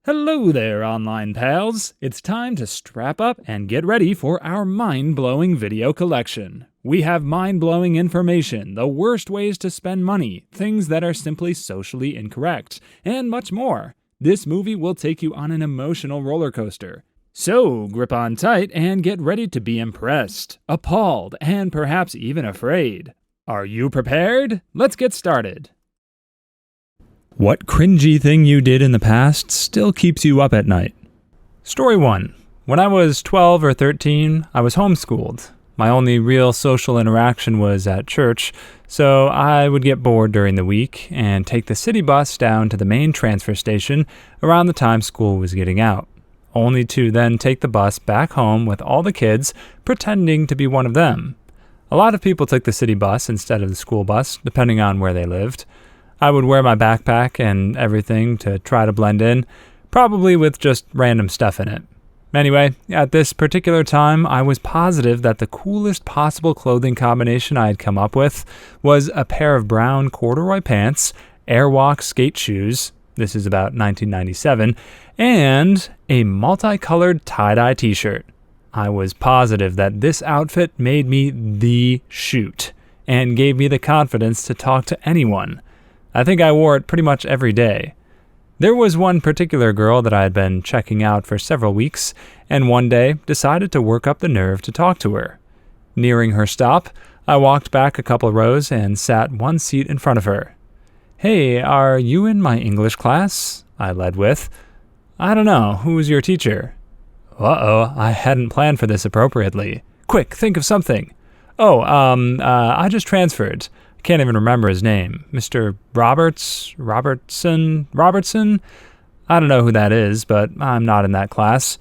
Hello there, online pals. It's time to strap up and get ready for our mind-blowing video collection. We have mind-blowing information, the worst ways to spend money, things that are simply socially incorrect, and much more. This movie will take you on an emotional roller coaster. So, grip on tight and get ready to be impressed, appalled, and perhaps even afraid. Are you prepared? Let's get started. What cringy thing you did in the past still keeps you up at night? Story 1. When I was 12 or 13, I was homeschooled. My only real social interaction was at church, so I would get bored during the week and take the city bus down to the main transfer station around the time school was getting out, only to then take the bus back home with all the kids pretending to be one of them. A lot of people took the city bus instead of the school bus, depending on where they lived. I would wear my backpack and everything to try to blend in, probably with just random stuff in it. Anyway, at this particular time, I was positive that the coolest possible clothing combination I had come up with was a pair of brown corduroy pants, Airwalk skate shoes, this is about 1997, and a multicolored tie-dye t-shirt. I was positive that this outfit made me the shoot, and gave me the confidence to talk to anyone. I think I wore it pretty much every day. There was one particular girl that I had been checking out for several weeks, and one day decided to work up the nerve to talk to her. Nearing her stop, I walked back a couple rows and sat one seat in front of her. "Hey, are you in my English class?" I led with. "I don't know, who's your teacher?" Uh-oh, I hadn't planned for this appropriately. Quick, think of something. I just transferred. Can't even remember his name. Mr. Robertson? I don't know who that is, but I'm not in that class.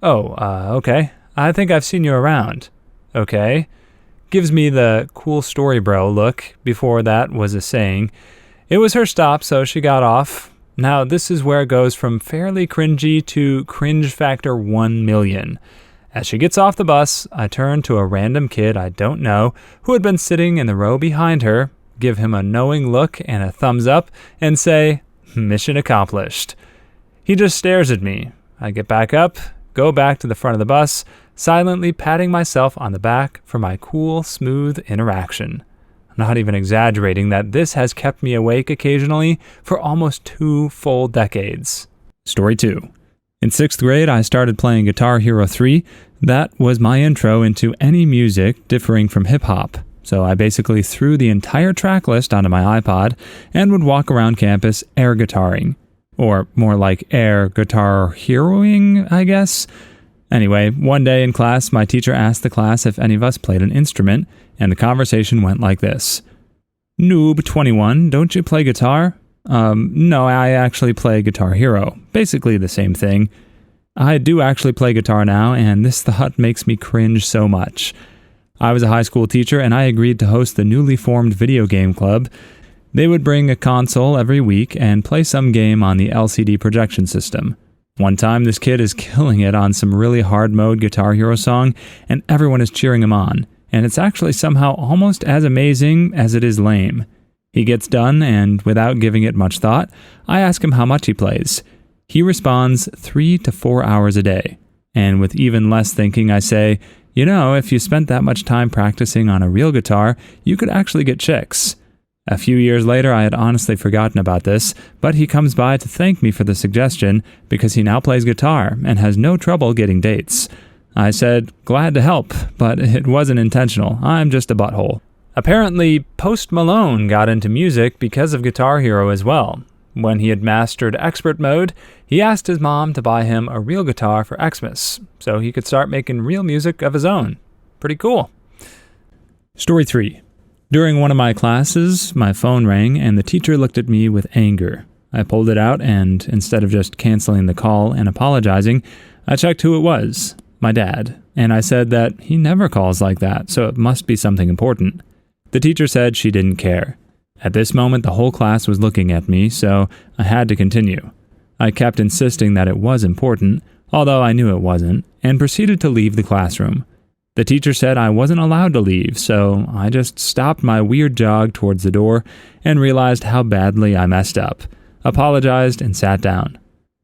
Okay. I think I've seen you around. Okay. Gives me the cool story bro look. Before that was a saying. It was her stop, so she got off. Now this is where it goes from fairly cringy to cringe factor 1,000,000. As she gets off the bus, I turn to a random kid I don't know who had been sitting in the row behind her, give him a knowing look and a thumbs up, and say, "Mission accomplished." He just stares at me. I get back up, go back to the front of the bus, silently patting myself on the back for my cool, smooth interaction. I'm not even exaggerating that this has kept me awake occasionally for almost 2 full decades. Story 2. In 6th grade, I started playing Guitar Hero 3. That was my intro into any music differing from hip-hop. So I basically threw the entire track list onto my iPod and would walk around campus air guitaring. Or more like air guitar heroing, I guess. Anyway, one day in class, my teacher asked the class if any of us played an instrument, and the conversation went like this. "Noob 21, don't you play guitar?" No, I actually play Guitar Hero. Basically the same thing. I do actually play guitar now, and this thought makes me cringe so much. I was a high school teacher, and I agreed to host the newly formed video game club. They would bring a console every week and play some game on the LCD projection system. One time, this kid is killing it on some really hard mode Guitar Hero song, and everyone is cheering him on. And it's actually somehow almost as amazing as it is lame. He gets done, and without giving it much thought, I ask him how much he plays. He responds 3 to 4 hours a day. And with even less thinking, I say, "You know, if you spent that much time practicing on a real guitar, you could actually get chicks." A few years later, I had honestly forgotten about this, but he comes by to thank me for the suggestion because he now plays guitar and has no trouble getting dates. I said, glad to help, but it wasn't intentional. I'm just a butthole. Apparently, Post Malone got into music because of Guitar Hero as well. When he had mastered expert mode, he asked his mom to buy him a real guitar for Xmas, so he could start making real music of his own. Pretty cool. Story 3. During one of my classes, my phone rang and the teacher looked at me with anger. I pulled it out and, instead of just canceling the call and apologizing, I checked who it was, my dad, and I said that he never calls like that, so it must be something important. The teacher said she didn't care. At this moment, the whole class was looking at me, so I had to continue. I kept insisting that it was important, although I knew it wasn't, and proceeded to leave the classroom. The teacher said I wasn't allowed to leave, so I just stopped my weird jog towards the door and realized how badly I messed up, apologized, and sat down.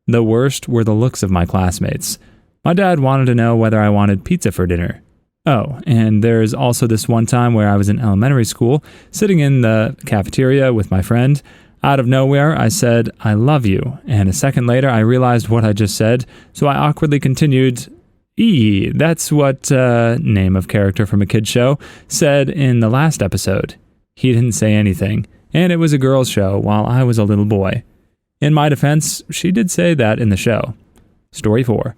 The worst were the looks of my classmates. My dad wanted to know whether I wanted pizza for dinner. Oh, and there's also this one time where I was in elementary school, sitting in the cafeteria with my friend. Out of nowhere, I said, "I love you," and a second later I realized what I just said, so I awkwardly continued, that's what, name of character from a kid's show, said in the last episode. He didn't say anything, and it was a girl's show while I was a little boy. In my defense, she did say that in the show. Story 4.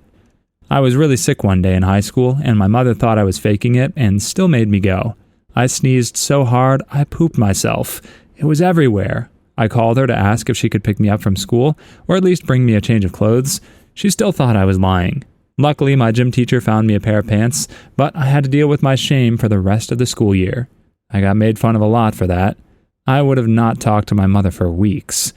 I was really sick one day in high school, and my mother thought I was faking it and still made me go. I sneezed so hard, I pooped myself. It was everywhere. I called her to ask if she could pick me up from school, or at least bring me a change of clothes. She still thought I was lying. Luckily, my gym teacher found me a pair of pants, but I had to deal with my shame for the rest of the school year. I got made fun of a lot for that. I would have not talked to my mother for weeks.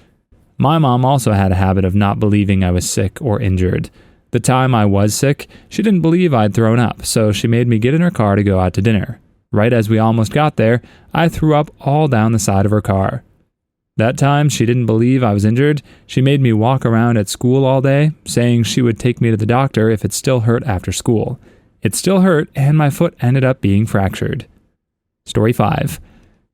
My mom also had a habit of not believing I was sick or injured. The time I was sick, she didn't believe I'd thrown up, so she made me get in her car to go out to dinner. Right as we almost got there, I threw up all down the side of her car. That time she didn't believe I was injured. She made me walk around at school all day, saying she would take me to the doctor if it still hurt after school. It still hurt, and my foot ended up being fractured. Story 5.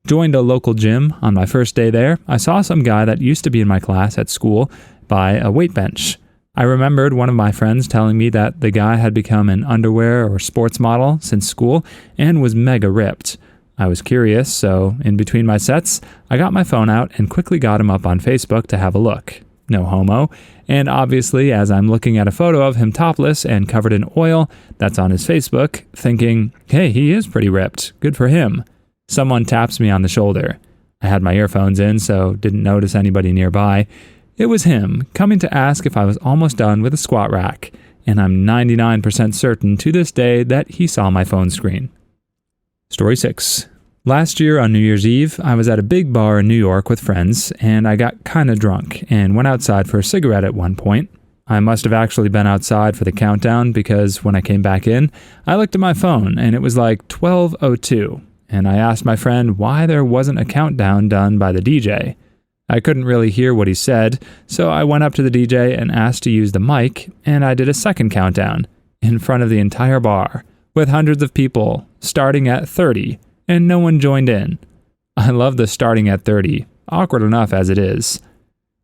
Joined a local gym. On my first day there, I saw some guy that used to be in my class at school by a weight bench. I remembered one of my friends telling me that the guy had become an underwear or sports model since school and was mega ripped. I was curious, so in between my sets, I got my phone out and quickly got him up on Facebook to have a look. No homo. And obviously, as I'm looking at a photo of him topless and covered in oil that's on his Facebook, thinking, hey, he is pretty ripped. Good for him. Someone taps me on the shoulder. I had my earphones in, so didn't notice anybody nearby. It was him, coming to ask if I was almost done with a squat rack, and I'm 99% certain to this day that he saw my phone screen. Story 6. Last year on New Year's Eve, I was at a big bar in New York with friends, and I got kinda drunk and went outside for a cigarette at one point. I must have actually been outside for the countdown because when I came back in, I looked at my phone and it was like 12:02, and I asked my friend why there wasn't a countdown done by the DJ. I couldn't really hear what he said, so I went up to the DJ and asked to use the mic, and I did a second countdown in front of the entire bar, with hundreds of people, starting at 30, and no one joined in. I love the starting at 30, awkward enough as it is.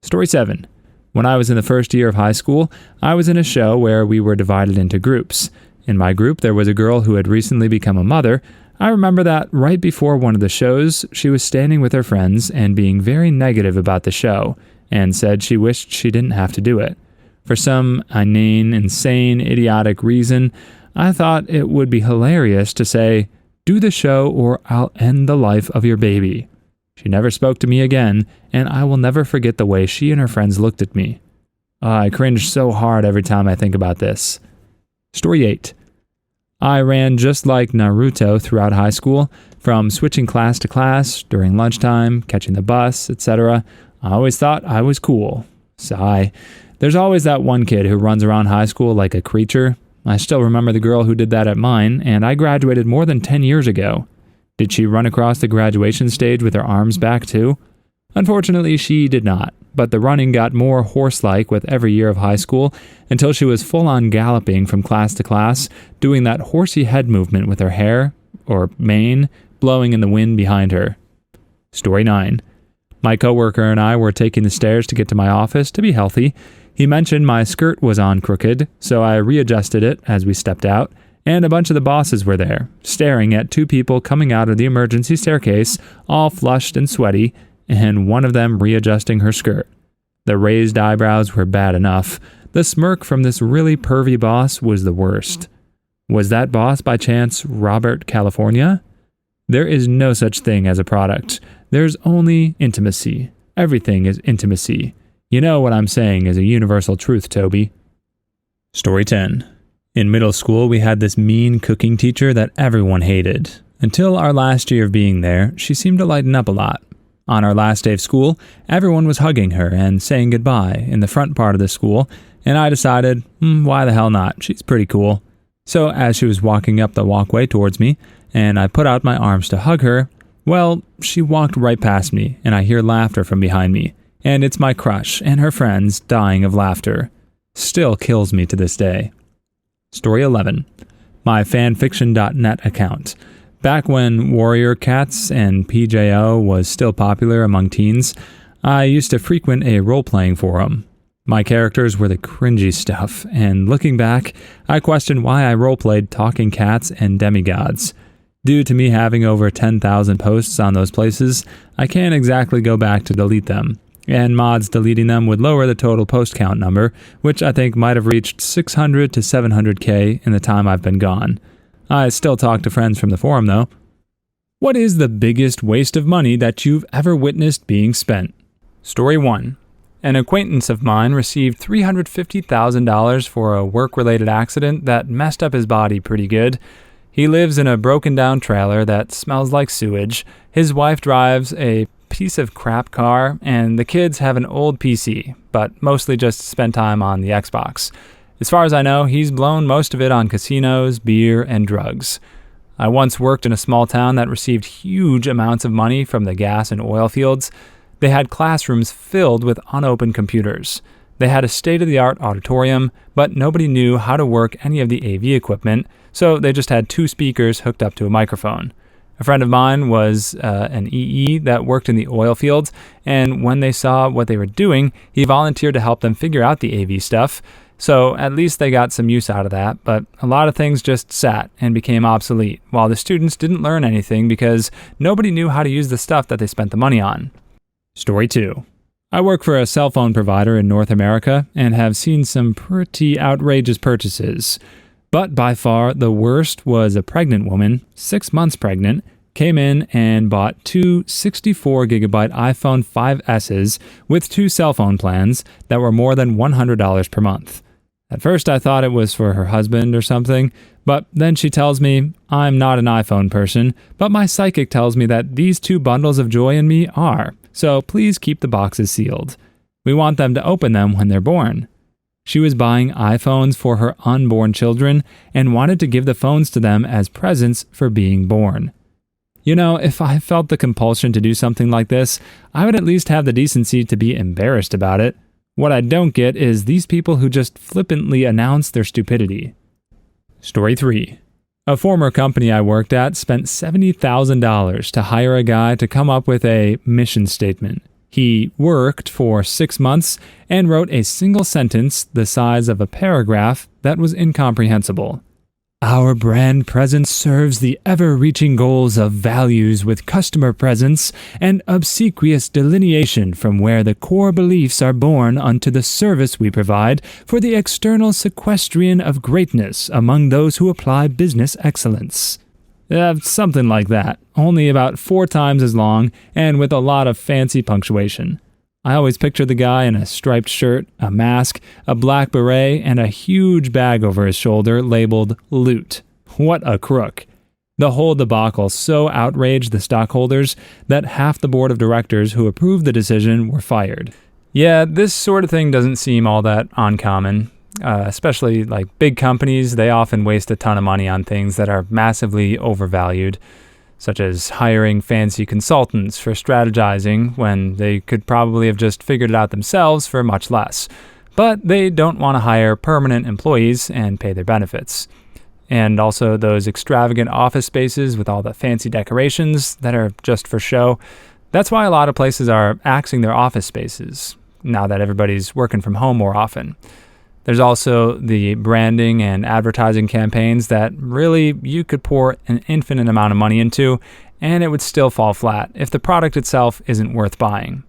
Story 7. When I was in the first year of high school, I was in a show where we were divided into groups. In my group, there was a girl who had recently become a mother. I remember that right before one of the shows, she was standing with her friends and being very negative about the show, and said she wished she didn't have to do it. For some inane, insane, idiotic reason, I thought it would be hilarious to say, "Do the show or I'll end the life of your baby." She never spoke to me again, and I will never forget the way she and her friends looked at me. I cringe so hard every time I think about this. Story 8. I ran just like Naruto throughout high school, from switching class to class, during lunchtime, catching the bus, etc. I always thought I was cool. Sigh. There's always that one kid who runs around high school like a creature. I still remember the girl who did that at mine, and I graduated more than 10 years ago. Did she run across the graduation stage with her arms back too? Unfortunately, she did not, but the running got more horse-like with every year of high school until she was full-on galloping from class to class, doing that horsey head movement with her hair, or mane, blowing in the wind behind her. Story 9. My coworker and I were taking the stairs to get to my office to be healthy. He mentioned my skirt was on crooked, so I readjusted it as we stepped out, and a bunch of the bosses were there, staring at two people coming out of the emergency staircase, all flushed and sweaty, and one of them readjusting her skirt. The raised eyebrows were bad enough. The smirk from this really pervy boss was the worst. Was that boss by chance Robert California? There is no such thing as a product. There's only intimacy. Everything is intimacy. You know what I'm saying is a universal truth, Toby. Story 10. In middle school, we had this mean cooking teacher that everyone hated. Until our last year of being there, she seemed to lighten up a lot. On our last day of school, everyone was hugging her and saying goodbye in the front part of the school, and I decided, why the hell not? She's pretty cool. So as she was walking up the walkway towards me, and I put out my arms to hug her, well, she walked right past me, and I hear laughter from behind me, and it's my crush and her friends dying of laughter. Still kills me to this day. Story 11. My fanfiction.net account. Back when Warrior Cats and PJO was still popular among teens, I used to frequent a role-playing forum. My characters were the cringy stuff, and looking back, I question why I roleplayed talking cats and demigods. Due to me having over 10,000 posts on those places, I can't exactly go back to delete them, and mods deleting them would lower the total post count number, which I think might have reached 600 to 700k in the time I've been gone. I still talk to friends from the forum though. What is the biggest waste of money that you've ever witnessed being spent? Story 1. An acquaintance of mine received $350,000 for a work-related accident that messed up his body pretty good. He lives in a broken-down trailer that smells like sewage. His wife drives a piece of crap car, and the kids have an old PC, but mostly just spend time on the Xbox. As far as I know, he's blown most of it on casinos, beer, and drugs. I once worked in a small town that received huge amounts of money from the gas and oil fields. They had classrooms filled with unopened computers. They had a state-of-the-art auditorium, but nobody knew how to work any of the AV equipment, so they just had 2 speakers hooked up to a microphone. A friend of mine was an EE that worked in the oil fields, and when they saw what they were doing, he volunteered to help them figure out the AV stuff. So at least they got some use out of that, but a lot of things just sat and became obsolete, while the students didn't learn anything because nobody knew how to use the stuff that they spent the money on. Story 2. I work for a cell phone provider in North America and have seen some pretty outrageous purchases. But by far the worst was a pregnant woman, 6 months pregnant, came in and bought 2 64GB iPhone 5Ss with 2 cell phone plans that were more than $100 per month. At first I thought it was for her husband or something, but then she tells me I'm not an iPhone person, but my psychic tells me that these 2 bundles of joy in me are, so please keep the boxes sealed. We want them to open them when they're born. She was buying iPhones for her unborn children and wanted to give the phones to them as presents for being born. You know, if I felt the compulsion to do something like this, I would at least have the decency to be embarrassed about it. What I don't get is these people who just flippantly announce their stupidity. Story 3. A former company I worked at spent $70,000 to hire a guy to come up with a mission statement. He worked for 6 months and wrote a single sentence the size of a paragraph that was incomprehensible. Our brand presence serves the ever-reaching goals of values with customer presence and obsequious delineation from where the core beliefs are born unto the service we provide for the external sequestrian of greatness among those who apply business excellence. Something like that, only about 4 times as long and with a lot of fancy punctuation. I always picture the guy in a striped shirt, a mask, a black beret, and a huge bag over his shoulder labeled Loot. What a crook. The whole debacle so outraged the stockholders that half the board of directors who approved the decision were fired. Yeah, this sort of thing doesn't seem all that uncommon. Especially like big companies, they often waste a ton of money on things that are massively overvalued, such as hiring fancy consultants for strategizing when they could probably have just figured it out themselves for much less. But they don't want to hire permanent employees and pay their benefits. And also those extravagant office spaces with all the fancy decorations that are just for show. That's why a lot of places are axing their office spaces, now that everybody's working from home more often. There's also the branding and advertising campaigns that really you could pour an infinite amount of money into, and it would still fall flat if the product itself isn't worth buying.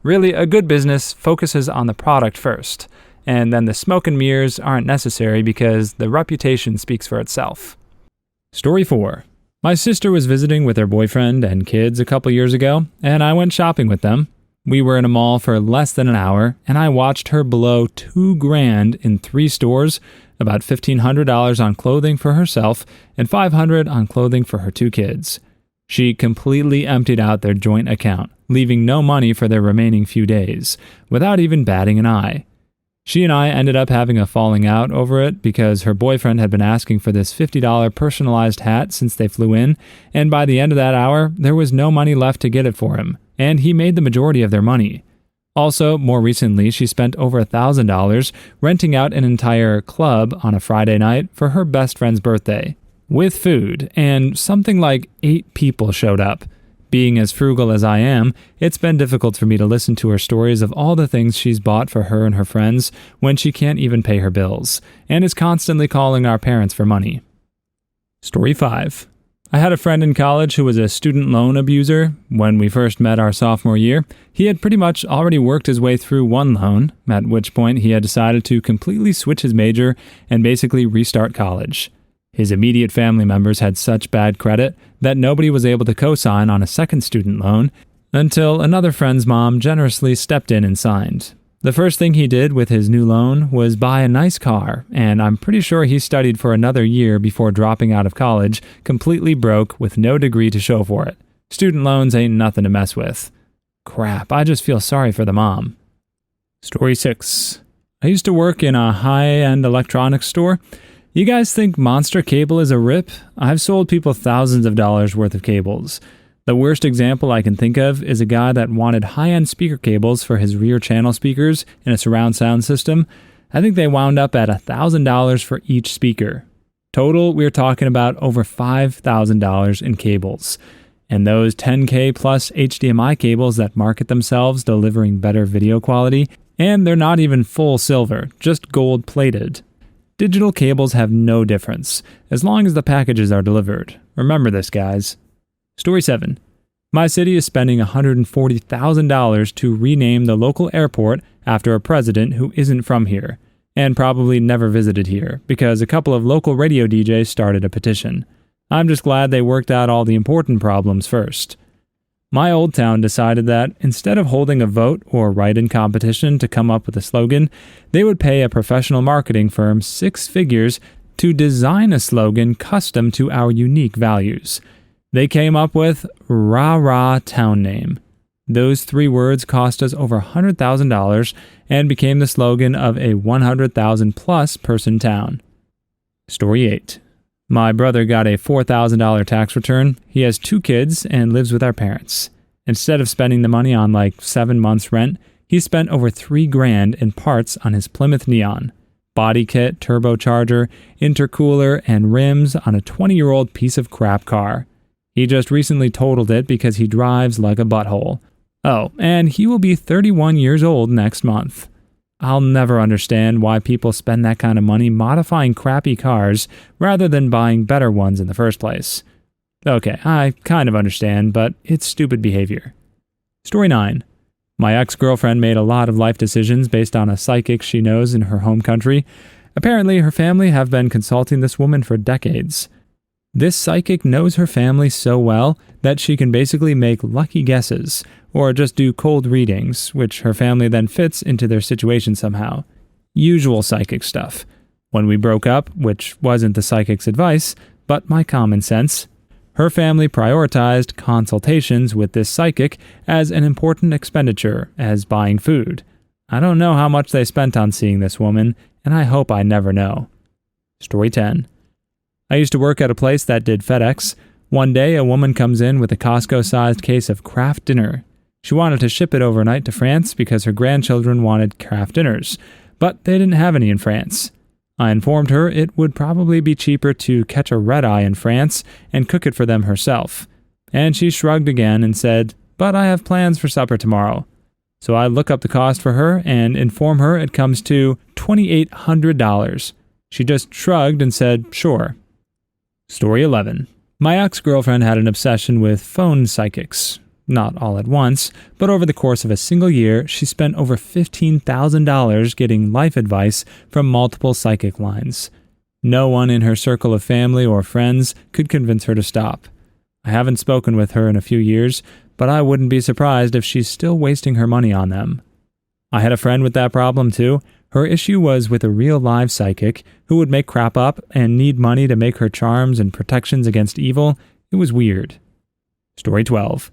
Really, a good business focuses on the product first, and then the smoke and mirrors aren't necessary because the reputation speaks for itself. Story 4. My sister was visiting with her boyfriend and kids a couple years ago, and I went shopping with them. We were in a mall for less than an hour, and I watched her blow $2,000 in 3 stores, about $1,500 on clothing for herself, and $500 on clothing for her 2 kids. She completely emptied out their joint account, leaving no money for their remaining few days, without even batting an eye. She and I ended up having a falling out over it because her boyfriend had been asking for this $50 personalized hat since they flew in, and by the end of that hour, there was no money left to get it for him, and he made the majority of their money. Also, more recently, she spent over $1,000 renting out an entire club on a Friday night for her best friend's birthday, with food, and something like 8 people showed up. Being as frugal as I am, it's been difficult for me to listen to her stories of all the things she's bought for her and her friends when she can't even pay her bills, and is constantly calling our parents for money. Story 5. I had a friend in college who was a student loan abuser. When we first met our sophomore year, he had pretty much already worked his way through one loan, at which point he had decided to completely switch his major and basically restart college. His immediate family members had such bad credit that nobody was able to co-sign on a second student loan until another friend's mom generously stepped in and signed. The first thing he did with his new loan was buy a nice car, and I'm pretty sure he studied for another year before dropping out of college, completely broke with no degree to show for it. Student loans ain't nothing to mess with. Crap, I just feel sorry for the mom. Story 6. I used to work in a high-end electronics store. You guys think Monster Cable is a rip? I've sold people thousands of dollars worth of cables. The worst example I can think of is a guy that wanted high-end speaker cables for his rear channel speakers in a surround sound system. I think they wound up at $1,000 for each speaker. Total, we're talking about over $5,000 in cables. And those 10K plus HDMI cables that market themselves delivering better video quality, and they're not even full silver, just gold-plated. Digital cables have no difference, as long as the packages are delivered. Remember this, guys. Story 7. My city is spending $140,000 to rename the local airport after a president who isn't from here, and probably never visited here, because a couple of local radio DJs started a petition. I'm just glad they worked out all the important problems first. My old town decided that instead of holding a vote or write-in competition to come up with a slogan, they would pay a professional marketing firm 6 figures to design a slogan custom to our unique values. They came up with Rah Rah Town Name. Those 3 words cost us over $100,000 and became the slogan of a 100,000 plus person town. Story 8. My brother got a $4,000 tax return. He has 2 kids and lives with our parents. Instead of spending the money on like 7 months rent, he spent over $3,000 in parts on his Plymouth Neon. Body kit, turbocharger, intercooler, and rims on a 20-year-old piece of crap car. He just recently totaled it because he drives like a butthole. Oh, and he will be 31 years old next month. I'll never understand why people spend that kind of money modifying crappy cars rather than buying better ones in the first place. Okay, I kind of understand, but it's stupid behavior. Story 9. My ex-girlfriend made a lot of life decisions based on a psychic she knows in her home country. Apparently, her family have been consulting this woman for decades. This psychic knows her family so well that she can basically make lucky guesses, or just do cold readings, which her family then fits into their situation somehow. Usual psychic stuff. When we broke up, which wasn't the psychic's advice, but my common sense, her family prioritized consultations with this psychic as an important expenditure, as buying food. I don't know how much they spent on seeing this woman, and I hope I never know. Story 10. I used to work at a place that did FedEx. One day, a woman comes in with a Costco-sized case of Kraft dinner. She wanted to ship it overnight to France because her grandchildren wanted Kraft dinners, but they didn't have any in France. I informed her it would probably be cheaper to catch a red-eye in France and cook it for them herself. And she shrugged again and said, "But I have plans for supper tomorrow." So I look up the cost for her and inform her it comes to $2,800. She just shrugged and said, "Sure." Story 11. My ex-girlfriend had an obsession with phone psychics. Not all at once, but over the course of a single year, she spent over $15,000 getting life advice from multiple psychic lines. No one in her circle of family or friends could convince her to stop. I haven't spoken with her in a few years, but I wouldn't be surprised if she's still wasting her money on them. I had a friend with that problem too. Her issue was with a real live psychic who would make crap up and need money to make her charms and protections against evil. It was weird. Story 12.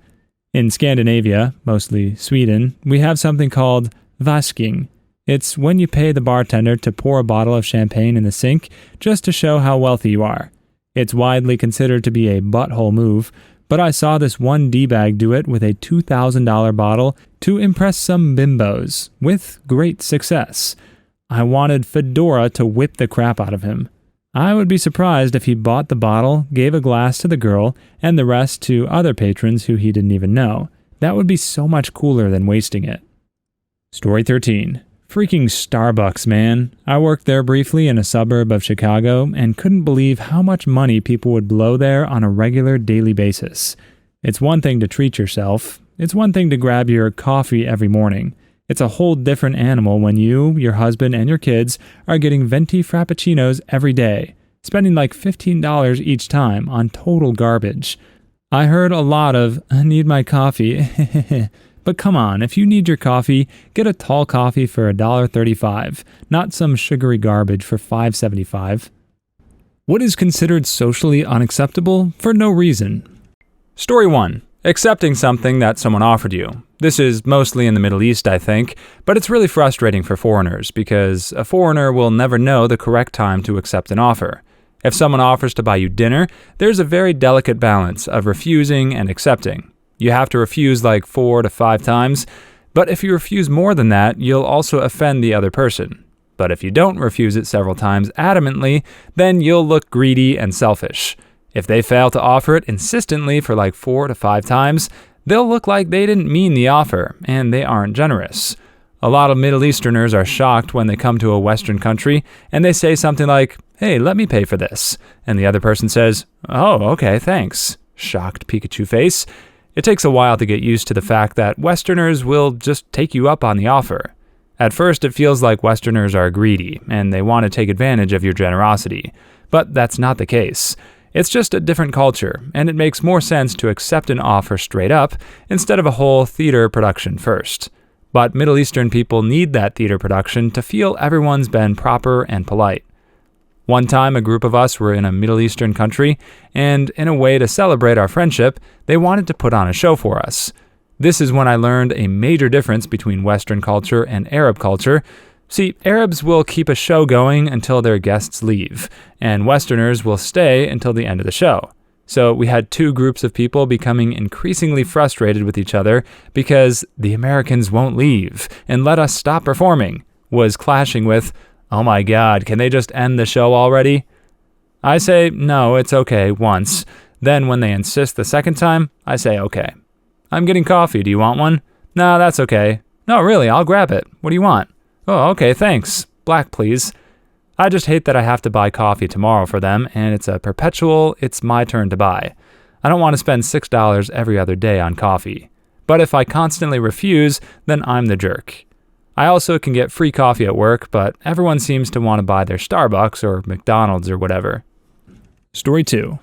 In Scandinavia, mostly Sweden, we have something called vasking. It's when you pay the bartender to pour a bottle of champagne in the sink just to show how wealthy you are. It's widely considered to be a butthole move, but I saw this one D-bag do it with a $2,000 bottle to impress some bimbos, with great success. I wanted Fedora to whip the crap out of him. I would be surprised if he bought the bottle, gave a glass to the girl, and the rest to other patrons who he didn't even know. That would be so much cooler than wasting it. Story 13. Freaking Starbucks, man. I worked there briefly in a suburb of Chicago and couldn't believe how much money people would blow there on a regular daily basis. It's one thing to treat yourself. It's one thing to grab your coffee every morning. It's a whole different animal when you, your husband, and your kids are getting venti frappuccinos every day, spending like $15 each time on total garbage. I heard a lot of, "I need my coffee." But come on, if you need your coffee, get a tall coffee for $1.35, not some sugary garbage for $5.75. What is considered socially unacceptable for no reason? Story 1. Accepting something that someone offered you. This is mostly in the Middle East, I think, but it's really frustrating for foreigners because a foreigner will never know the correct time to accept an offer. If someone offers to buy you dinner, there's a very delicate balance of refusing and accepting. You have to refuse like 4 to 5 times, but if you refuse more than that, you'll also offend the other person. But if you don't refuse it several times adamantly, then you'll look greedy and selfish. If they fail to offer it insistently for like 4 to 5 times, they'll look like they didn't mean the offer, and they aren't generous. A lot of Middle Easterners are shocked when they come to a Western country, and they say something like, "Hey, let me pay for this." And the other person says, "Oh, okay, thanks." Shocked Pikachu face. It takes a while to get used to the fact that Westerners will just take you up on the offer. At first, it feels like Westerners are greedy, and they want to take advantage of your generosity. But that's not the case. It's just a different culture, and it makes more sense to accept an offer straight up instead of a whole theater production first. But Middle Eastern people need that theater production to feel everyone's been proper and polite. One time, a group of us were in a Middle Eastern country, and in a way to celebrate our friendship, they wanted to put on a show for us. This is when I learned a major difference between Western culture and Arab culture. See, Arabs will keep a show going until their guests leave, and Westerners will stay until the end of the show. So we had two groups of people becoming increasingly frustrated with each other because the Americans won't leave and let us stop performing, was clashing with, "Oh my God, can they just end the show already?" I say, "No, it's okay," once. Then when they insist the second time, I say, "Okay. I'm getting coffee. Do you want one?" "No, that's okay." "No, really, I'll grab it. What do you want?" "Oh, okay, thanks. Black, please." I just hate that I have to buy coffee tomorrow for them, and it's a perpetual, it's my turn to buy. I don't want to spend $6 every other day on coffee. But if I constantly refuse, then I'm the jerk. I also can get free coffee at work, but everyone seems to want to buy their Starbucks or McDonald's or whatever. Story 2.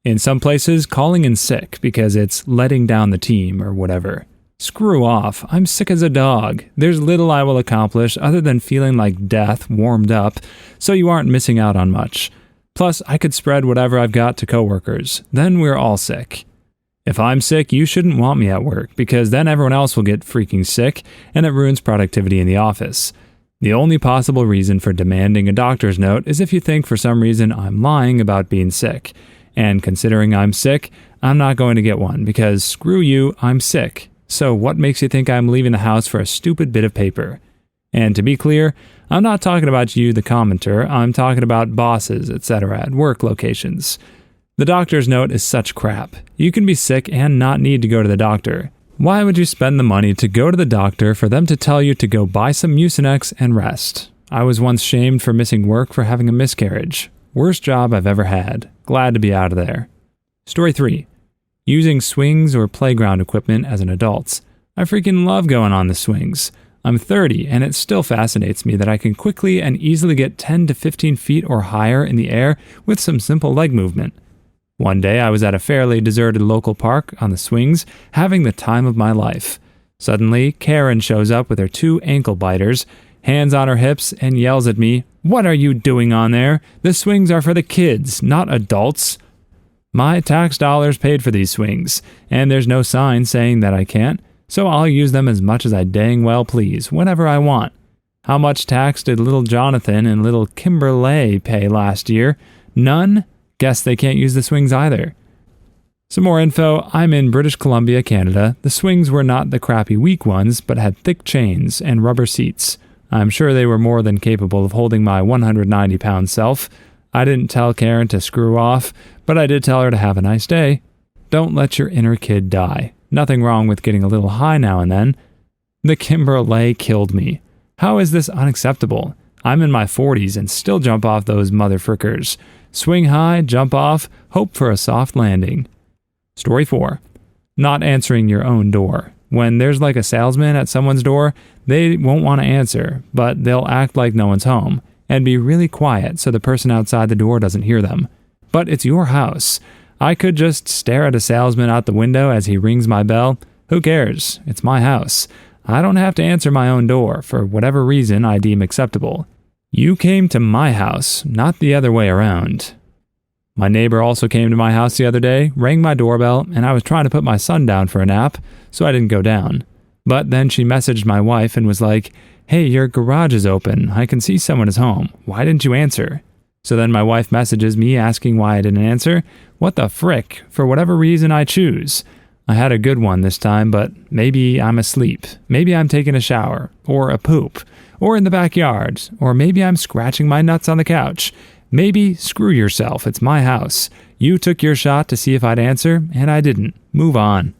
In some places, calling in sick because it's letting down the team or whatever. Screw off, I'm sick as a dog. There's little I will accomplish other than feeling like death warmed up, so you aren't missing out on much. Plus, I could spread whatever I've got to coworkers. Then we're all sick. If I'm sick, you shouldn't want me at work, because then everyone else will get freaking sick, and it ruins productivity in the office. The only possible reason for demanding a doctor's note is if you think for some reason I'm lying about being sick. And considering I'm sick, I'm not going to get one, because screw you, I'm sick. So what makes you think I'm leaving the house for a stupid bit of paper? And to be clear, I'm not talking about you, the commenter. I'm talking about bosses, etc. at work locations. The doctor's note is such crap. You can be sick and not need to go to the doctor. Why would you spend the money to go to the doctor for them to tell you to go buy some Mucinex and rest? I was once shamed for missing work for having a miscarriage. Worst job I've ever had. Glad to be out of there. Story 3. Using swings or playground equipment as an adult. I freaking love going on the swings. I'm 30 and it still fascinates me that I can quickly and easily get 10 to 15 feet or higher in the air with some simple leg movement. One day I was at a fairly deserted local park on the swings, having the time of my life. Suddenly, Karen shows up with her 2 ankle biters, hands on her hips, and yells at me, "What are you doing on there? The swings are for the kids, not adults." My tax dollars paid for these swings, and there's no sign saying that I can't, so I'll use them as much as I dang well please, whenever I want. How much tax did little Jonathan and little Kimberley pay last year? None? Guess they can't use the swings either. Some more info. I'm in British Columbia, Canada. The swings were not the crappy weak ones, but had thick chains and rubber seats. I'm sure they were more than capable of holding my 190-pound self. I didn't tell Karen to screw off, but I did tell her to have a nice day. Don't let your inner kid die. Nothing wrong with getting a little high now and then. The Kimberley killed me. How is this unacceptable? I'm in my 40s and still jump off those motherfrickers. Swing high, jump off, hope for a soft landing. Story 4. Not answering your own door. When there's like a salesman at someone's door, they won't want to answer, but they'll act like no one's home and be really quiet so the person outside the door doesn't hear them. But it's your house. I could just stare at a salesman out the window as he rings my bell. Who cares? It's my house. I don't have to answer my own door for whatever reason I deem acceptable. You came to my house, not the other way around. My neighbor also came to my house the other day, rang my doorbell, and I was trying to put my son down for a nap, so I didn't go down. But then she messaged my wife and was like, "Hey, your garage is open. I can see someone is home. Why didn't you answer?" So then my wife messages me asking why I didn't answer. What the frick? For whatever reason I choose. I had a good one this time, but maybe I'm asleep. Maybe I'm taking a shower, or a poop, or in the backyard, or maybe I'm scratching my nuts on the couch. Maybe screw yourself, it's my house. You took your shot to see if I'd answer, and I didn't. Move on.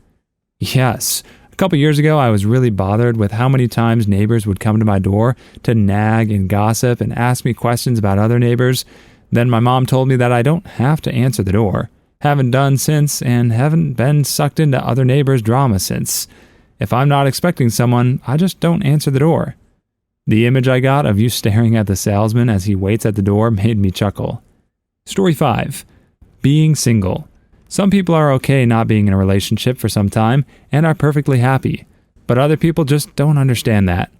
Yes, a couple years ago I was really bothered with how many times neighbors would come to my door to nag and gossip and ask me questions about other neighbors. Then my mom told me that I don't have to answer the door. Haven't done since, and haven't been sucked into other neighbors' drama since. If I'm not expecting someone, I just don't answer the door. The image I got of you staring at the salesman as he waits at the door made me chuckle. Story 5. Being single. Some people are okay not being in a relationship for some time and are perfectly happy, but other people just don't understand that.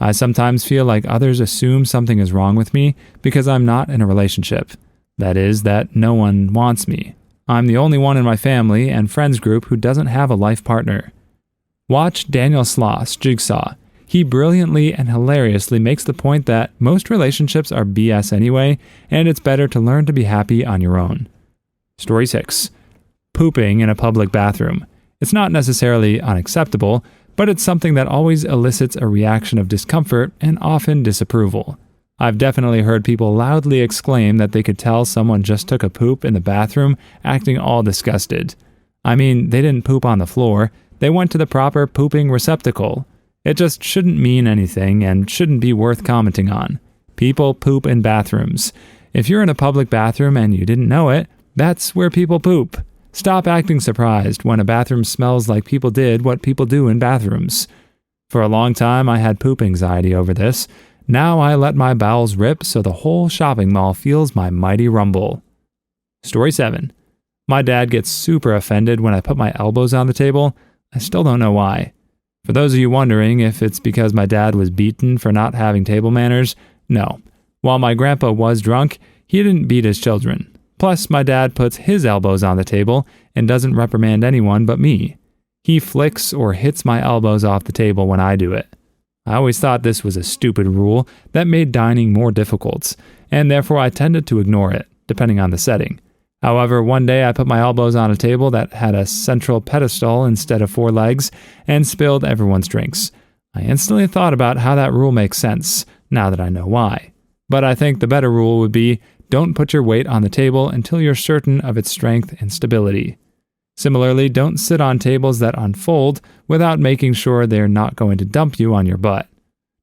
I sometimes feel like others assume something is wrong with me because I'm not in a relationship. That is, that no one wants me. I'm the only one in my family and friends group who doesn't have a life partner. Watch Daniel Sloss' Jigsaw. He brilliantly and hilariously makes the point that most relationships are BS anyway, and it's better to learn to be happy on your own. Story 6. Pooping in a public bathroom. It's not necessarily unacceptable, but it's something that always elicits a reaction of discomfort and often disapproval. I've definitely heard people loudly exclaim that they could tell someone just took a poop in the bathroom, acting all disgusted. I mean, they didn't poop on the floor, they went to the proper pooping receptacle. It just shouldn't mean anything and shouldn't be worth commenting on. People poop in bathrooms. If you're in a public bathroom and you didn't know it, that's where people poop. Stop acting surprised when a bathroom smells like people did what people do in bathrooms. For a long time, I had poop anxiety over this. Now I let my bowels rip so the whole shopping mall feels my mighty rumble. Story 7. My dad gets super offended when I put my elbows on the table. I still don't know why. For those of you wondering if it's because my dad was beaten for not having table manners, no. While my grandpa was drunk, he didn't beat his children. Plus, my dad puts his elbows on the table and doesn't reprimand anyone but me. He flicks or hits my elbows off the table when I do it. I always thought this was a stupid rule that made dining more difficult, and therefore I tended to ignore it, depending on the setting. However, one day I put my elbows on a table that had a central pedestal instead of 4 legs and spilled everyone's drinks. I instantly thought about how that rule makes sense, now that I know why. But I think the better rule would be, don't put your weight on the table until you're certain of its strength and stability. Similarly, don't sit on tables that unfold without making sure they're not going to dump you on your butt.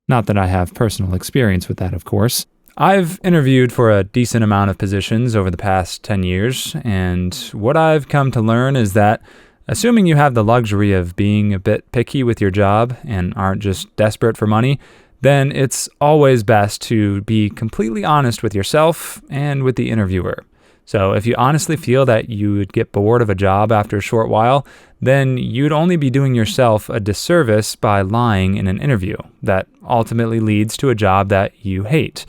Not that I have personal experience with that, of course. I've interviewed for a decent amount of positions over the past 10 years, and what I've come to learn is that assuming you have the luxury of being a bit picky with your job and aren't just desperate for money, then it's always best to be completely honest with yourself and with the interviewer. So if you honestly feel that you would get bored of a job after a short while, then you'd only be doing yourself a disservice by lying in an interview that ultimately leads to a job that you hate.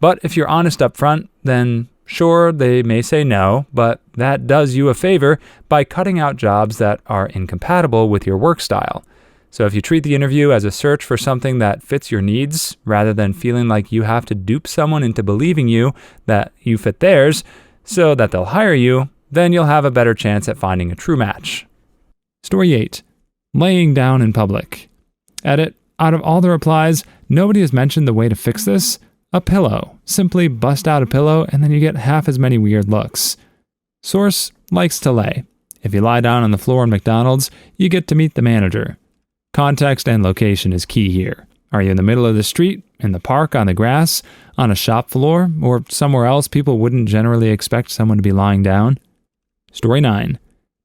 But if you're honest up front, then sure, they may say no, but that does you a favor by cutting out jobs that are incompatible with your work style. So if you treat the interview as a search for something that fits your needs, rather than feeling like you have to dupe someone into believing you that you fit theirs so that they'll hire you, then you'll have a better chance at finding a true match. Story 8. Laying down in public. Edit. Out of all the replies, nobody has mentioned the way to fix this. A pillow. Simply bust out a pillow and then you get half as many weird looks. Source. Likes to lay. If you lie down on the floor in McDonald's, you get to meet the manager. Context and location is key here. Are you in the middle of the street, in the park, on the grass, on a shop floor, or somewhere else people wouldn't generally expect someone to be lying down? Story 9.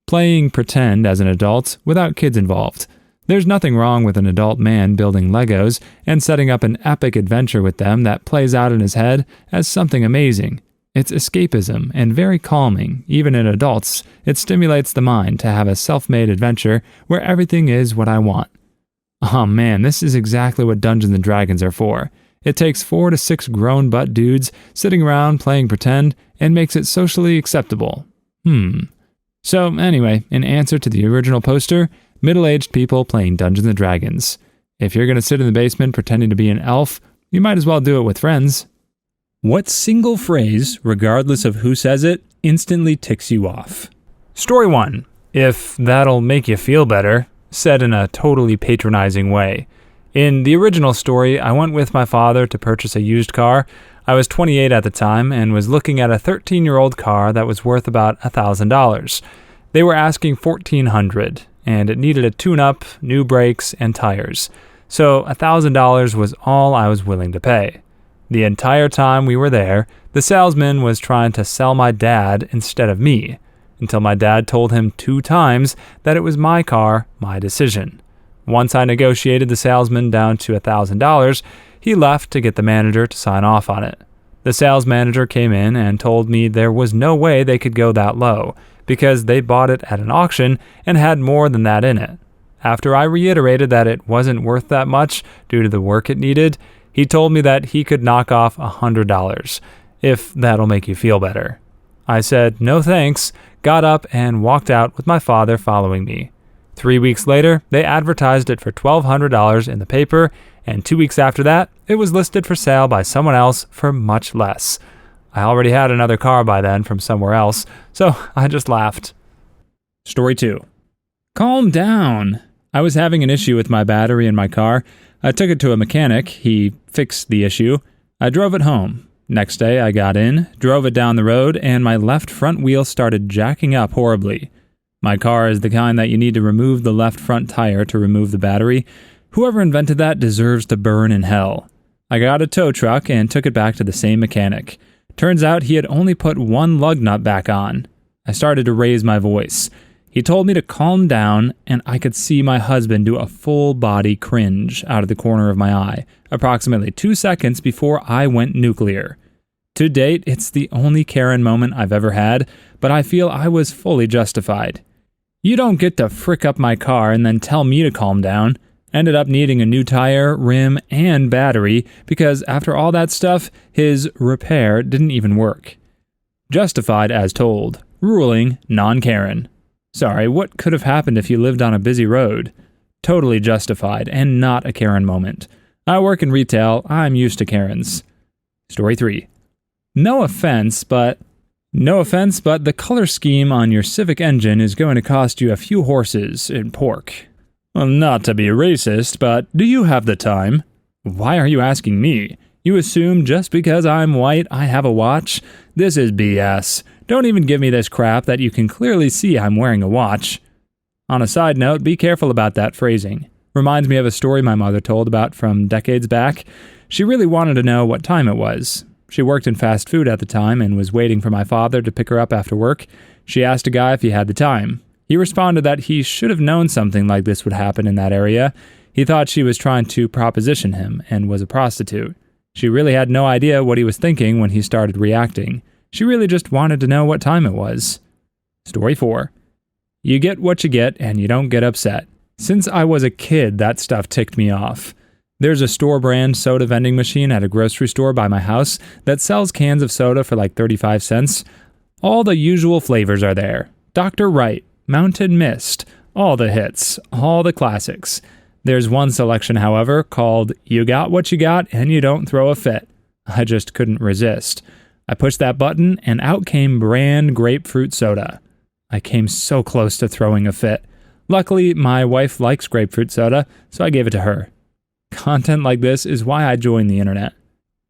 Playing pretend as an adult without kids involved. There's nothing wrong with an adult man building Legos and setting up an epic adventure with them that plays out in his head as something amazing. It's escapism and very calming. Even in adults, it stimulates the mind to have a self-made adventure where everything is what I want. Oh man, this is exactly what Dungeons & Dragons are for. It takes 4 to 6 grown butt dudes sitting around playing pretend and makes it socially acceptable. So anyway, in answer to the original poster, middle-aged people playing Dungeons & Dragons. If you're going to sit in the basement pretending to be an elf, you might as well do it with friends. What single phrase, regardless of who says it, instantly ticks you off? Story 1. If that'll make you feel better, said in a totally patronizing way. In the original story, I went with my father to purchase a used car. I was 28 at the time and was looking at a 13-year-old car that was worth about $1,000. They were asking $1,400, and it needed a tune-up, new brakes, and tires. So $1,000 was all I was willing to pay. The entire time we were there, the salesman was trying to sell my dad instead of me, until my dad told him 2 times that it was my car, my decision. Once I negotiated the salesman down to $1,000, he left to get the manager to sign off on it. The sales manager came in and told me there was no way they could go that low, because they bought it at an auction and had more than that in it. After I reiterated that it wasn't worth that much due to the work it needed, he told me that he could knock off $100, if that'll make you feel better. I said no thanks, got up and walked out with my father following me. 3 weeks later, they advertised it for $1,200 in the paper, and 2 weeks after that, it was listed for sale by someone else for much less. I already had another car by then from somewhere else, so I just laughed. Story 2. Calm down. I was having an issue with my battery in my car. I took it to a mechanic. He fixed the issue. I drove it home. Next day, I got in, drove it down the road, and my left front wheel started jacking up horribly. My car is the kind that you need to remove the left front tire to remove the battery. Whoever invented that deserves to burn in hell. I got a tow truck and took it back to the same mechanic. Turns out he had only put 1 lug nut back on. I started to raise my voice. He told me to calm down, and I could see my husband do a full-body cringe out of the corner of my eye, approximately 2 seconds before I went nuclear. To date, it's the only Karen moment I've ever had, but I feel I was fully justified. You don't get to frick up my car and then tell me to calm down. Ended up needing a new tire, rim, and battery because after all that stuff, his repair didn't even work. Justified as told. Ruling non-Karen. Sorry, what could have happened if you lived on a busy road? Totally justified and not a Karen moment. I work in retail, I'm used to Karens. Story 3. No offense, but the color scheme on your Civic engine is going to cost you a few horses and pork. Well, not to be racist, but do you have the time? Why are you asking me? You assume just because I'm white I have a watch? This is BS. Don't even give me this crap that you can clearly see I'm wearing a watch. On a side note, be careful about that phrasing. Reminds me of a story my mother told about from decades back. She really wanted to know what time it was. She worked in fast food at the time and was waiting for my father to pick her up after work. She asked a guy if he had the time. He responded that he should have known something like this would happen in that area. He thought she was trying to proposition him and was a prostitute. She really had no idea what he was thinking when he started reacting. She really just wanted to know what time it was. Story 4. You get what you get and you don't get upset. Since I was a kid, that stuff ticked me off. There's a store-brand soda vending machine at a grocery store by my house that sells cans of soda for like 35 cents. All the usual flavors are there. Dr. Wright, Mountain Mist, all the hits, all the classics. There's one selection, however, called You Got What You Got and You Don't Throw a Fit. I just couldn't resist. I pushed that button and out came brand grapefruit soda. I came so close to throwing a fit. Luckily, my wife likes grapefruit soda, so I gave it to her. Content like this is why I joined the internet.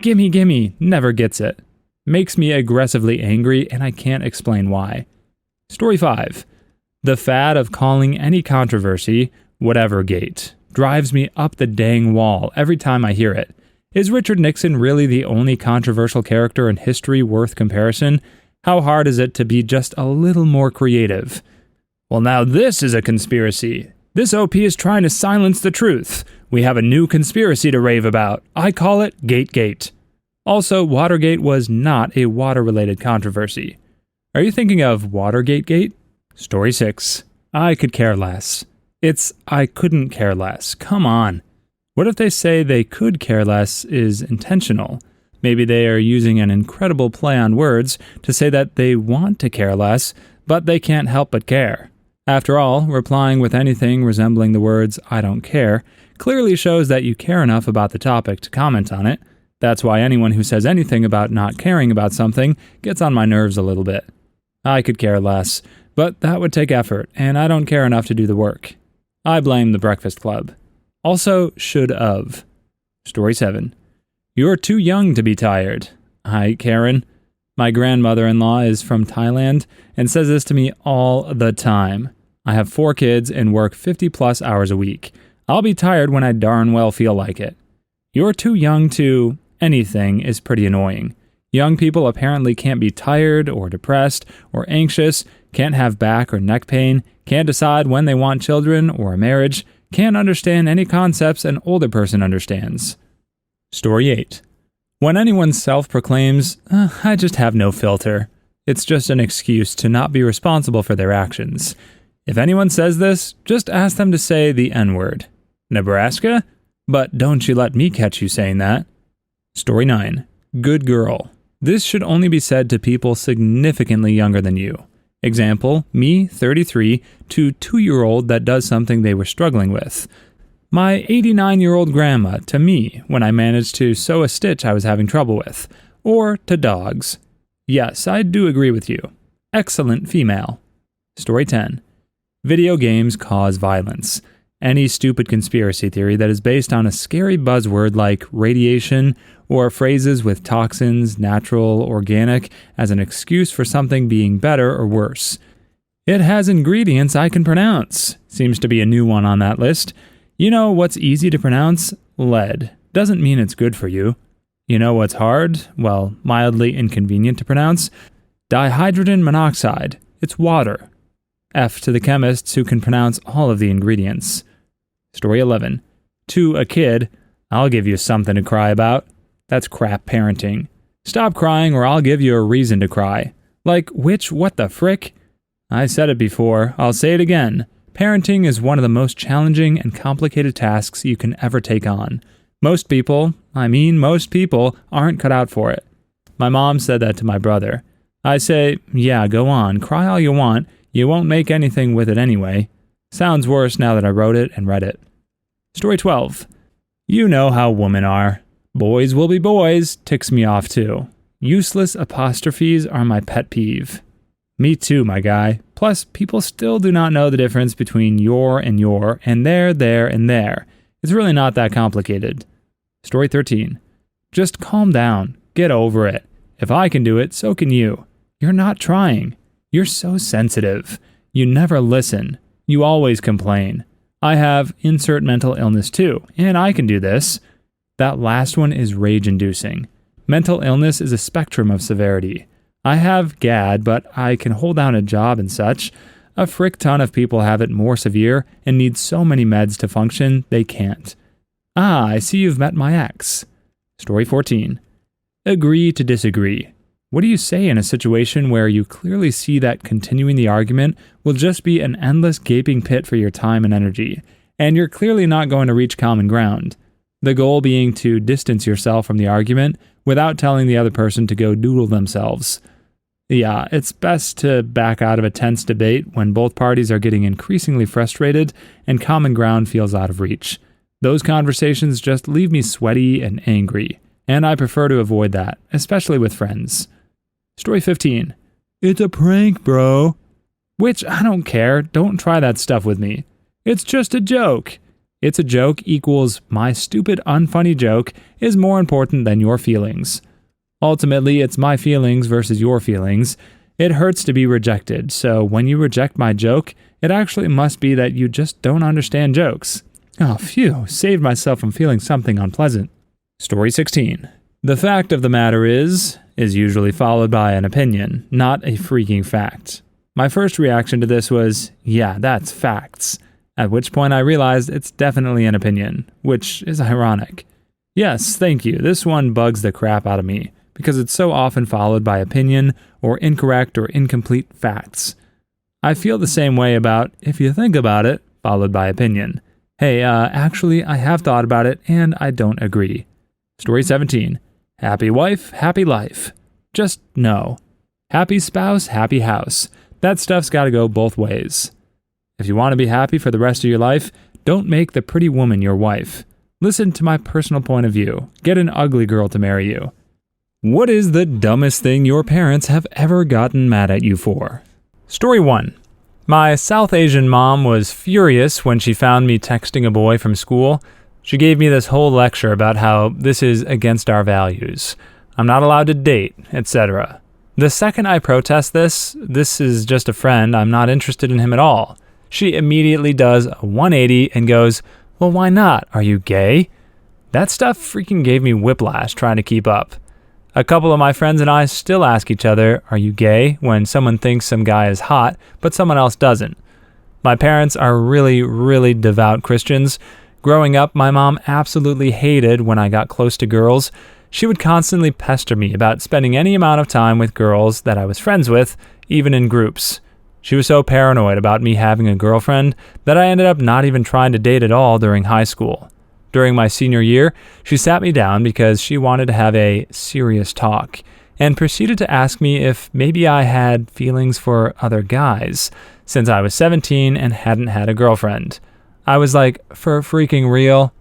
Gimme, never gets it. Makes me aggressively angry and I can't explain why. Story 5. The fad of calling any controversy, whatever gate, drives me up the dang wall every time I hear it. Is Richard Nixon really the only controversial character in history worth comparison? How hard is it to be just a little more creative? Well, now this is a conspiracy. This OP is trying to silence the truth. We have a new conspiracy to rave about. I call it Gate. Also, Watergate was not a water-related controversy. Are you thinking of Watergate Gate? Story 6. I could care less. It's I couldn't care less. Come on. What if they say they could care less is intentional? Maybe they are using an incredible play on words to say that they want to care less, but they can't help but care. After all, replying with anything resembling the words I don't care clearly shows that you care enough about the topic to comment on it. That's why anyone who says anything about not caring about something gets on my nerves a little bit. I could care less, but that would take effort, and I don't care enough to do the work. I blame the Breakfast Club. Also, should of. Story 7. You're too young to be tired. Hi, Karen. My grandmother-in-law is from Thailand and says this to me all the time. I have 4 kids and work 50-plus hours a week. I'll be tired when I darn well feel like it. You're too young to... anything is pretty annoying. Young people apparently can't be tired or depressed or anxious, can't have back or neck pain, can't decide when they want children or a marriage, can't understand any concepts an older person understands. Story 8. When anyone self-proclaims, I just have no filter, it's just an excuse to not be responsible for their actions. If anyone says this, just ask them to say the N-word. Nebraska? But don't you let me catch you saying that. Story 9. Good girl. This should only be said to people significantly younger than you. Example, me, 33, to 2-year-old that does something they were struggling with. My 89-year-old grandma to me when I managed to sew a stitch I was having trouble with. Or to dogs. Yes, I do agree with you. Excellent female. Story 10. Video games cause violence. Any stupid conspiracy theory that is based on a scary buzzword like radiation or phrases with toxins, natural, organic as an excuse for something being better or worse. It has ingredients I can pronounce. Seems to be a new one on that list. You know what's easy to pronounce? Lead. Doesn't mean it's good for you. You know what's hard? Well, mildly inconvenient to pronounce? Dihydrogen monoxide. It's water. F to the chemists who can pronounce all of the ingredients. Story 11. To a kid, I'll give you something to cry about. That's crap parenting. Stop crying or I'll give you a reason to cry. Like, what the frick? I said it before, I'll say it again. Parenting is one of the most challenging and complicated tasks you can ever take on. Most people aren't cut out for it. My mom said that to my brother. I say, yeah, go on, cry all you want. You won't make anything with it anyway. Sounds worse now that I wrote it and read it. Story 12. You know how women are. Boys will be boys ticks me off too. Useless apostrophes are my pet peeve. Me too, my guy. Plus, people still do not know the difference between your and there, and there. It's really not that complicated. Story 13. Just calm down. Get over it. If I can do it, so can you. You're not trying. You're so sensitive. You never listen. You always complain. I have insert mental illness too, and I can do this. That last one is rage-inducing. Mental illness is a spectrum of severity. I have GAD, but I can hold down a job and such. A frick ton of people have it more severe and need so many meds to function, they can't. Ah, I see you've met my ex. Story 14. Agree to disagree. What do you say in a situation where you clearly see that continuing the argument will just be an endless gaping pit for your time and energy, and you're clearly not going to reach common ground? The goal being to distance yourself from the argument without telling the other person to go doodle themselves. Yeah, it's best to back out of a tense debate when both parties are getting increasingly frustrated and common ground feels out of reach. Those conversations just leave me sweaty and angry, and I prefer to avoid that, especially with friends. Story 15. It's a prank, bro. Which, I don't care. Don't try that stuff with me. It's just a joke. It's a joke equals my stupid, unfunny joke is more important than your feelings. Ultimately, it's my feelings versus your feelings. It hurts to be rejected, so when you reject my joke, it actually must be that you just don't understand jokes. Oh, phew, saved myself from feeling something unpleasant. Story 16. The fact of the matter is usually followed by an opinion, not a freaking fact. My first reaction to this was, yeah, that's facts. At which point I realized it's definitely an opinion, which is ironic. Yes, thank you, this one bugs the crap out of me, because it's so often followed by opinion or incorrect or incomplete facts. I feel the same way about, if you think about it, followed by opinion. Hey, actually, I have thought about it, and I don't agree. Story 17. Happy wife, happy life. Just no. Happy spouse, happy house. That stuff's gotta go both ways. If you want to be happy for the rest of your life, don't make the pretty woman your wife. Listen to my personal point of view. Get an ugly girl to marry you. What is the dumbest thing your parents have ever gotten mad at you for? Story 1. My South Asian mom was furious when she found me texting a boy from school. She gave me this whole lecture about how this is against our values. I'm not allowed to date, etc. The second I protest this is just a friend, I'm not interested in him at all, she immediately does a 180 and goes, well, why not? Are you gay? That stuff freaking gave me whiplash trying to keep up. A couple of my friends and I still ask each other, are you gay? When someone thinks some guy is hot, but someone else doesn't. My parents are really, really devout Christians. Growing up, my mom absolutely hated when I got close to girls. She would constantly pester me about spending any amount of time with girls that I was friends with, even in groups. She was so paranoid about me having a girlfriend that I ended up not even trying to date at all during high school. During my senior year, she sat me down because she wanted to have a serious talk and proceeded to ask me if maybe I had feelings for other guys, since I was 17 and hadn't had a girlfriend. I was like, for freaking real?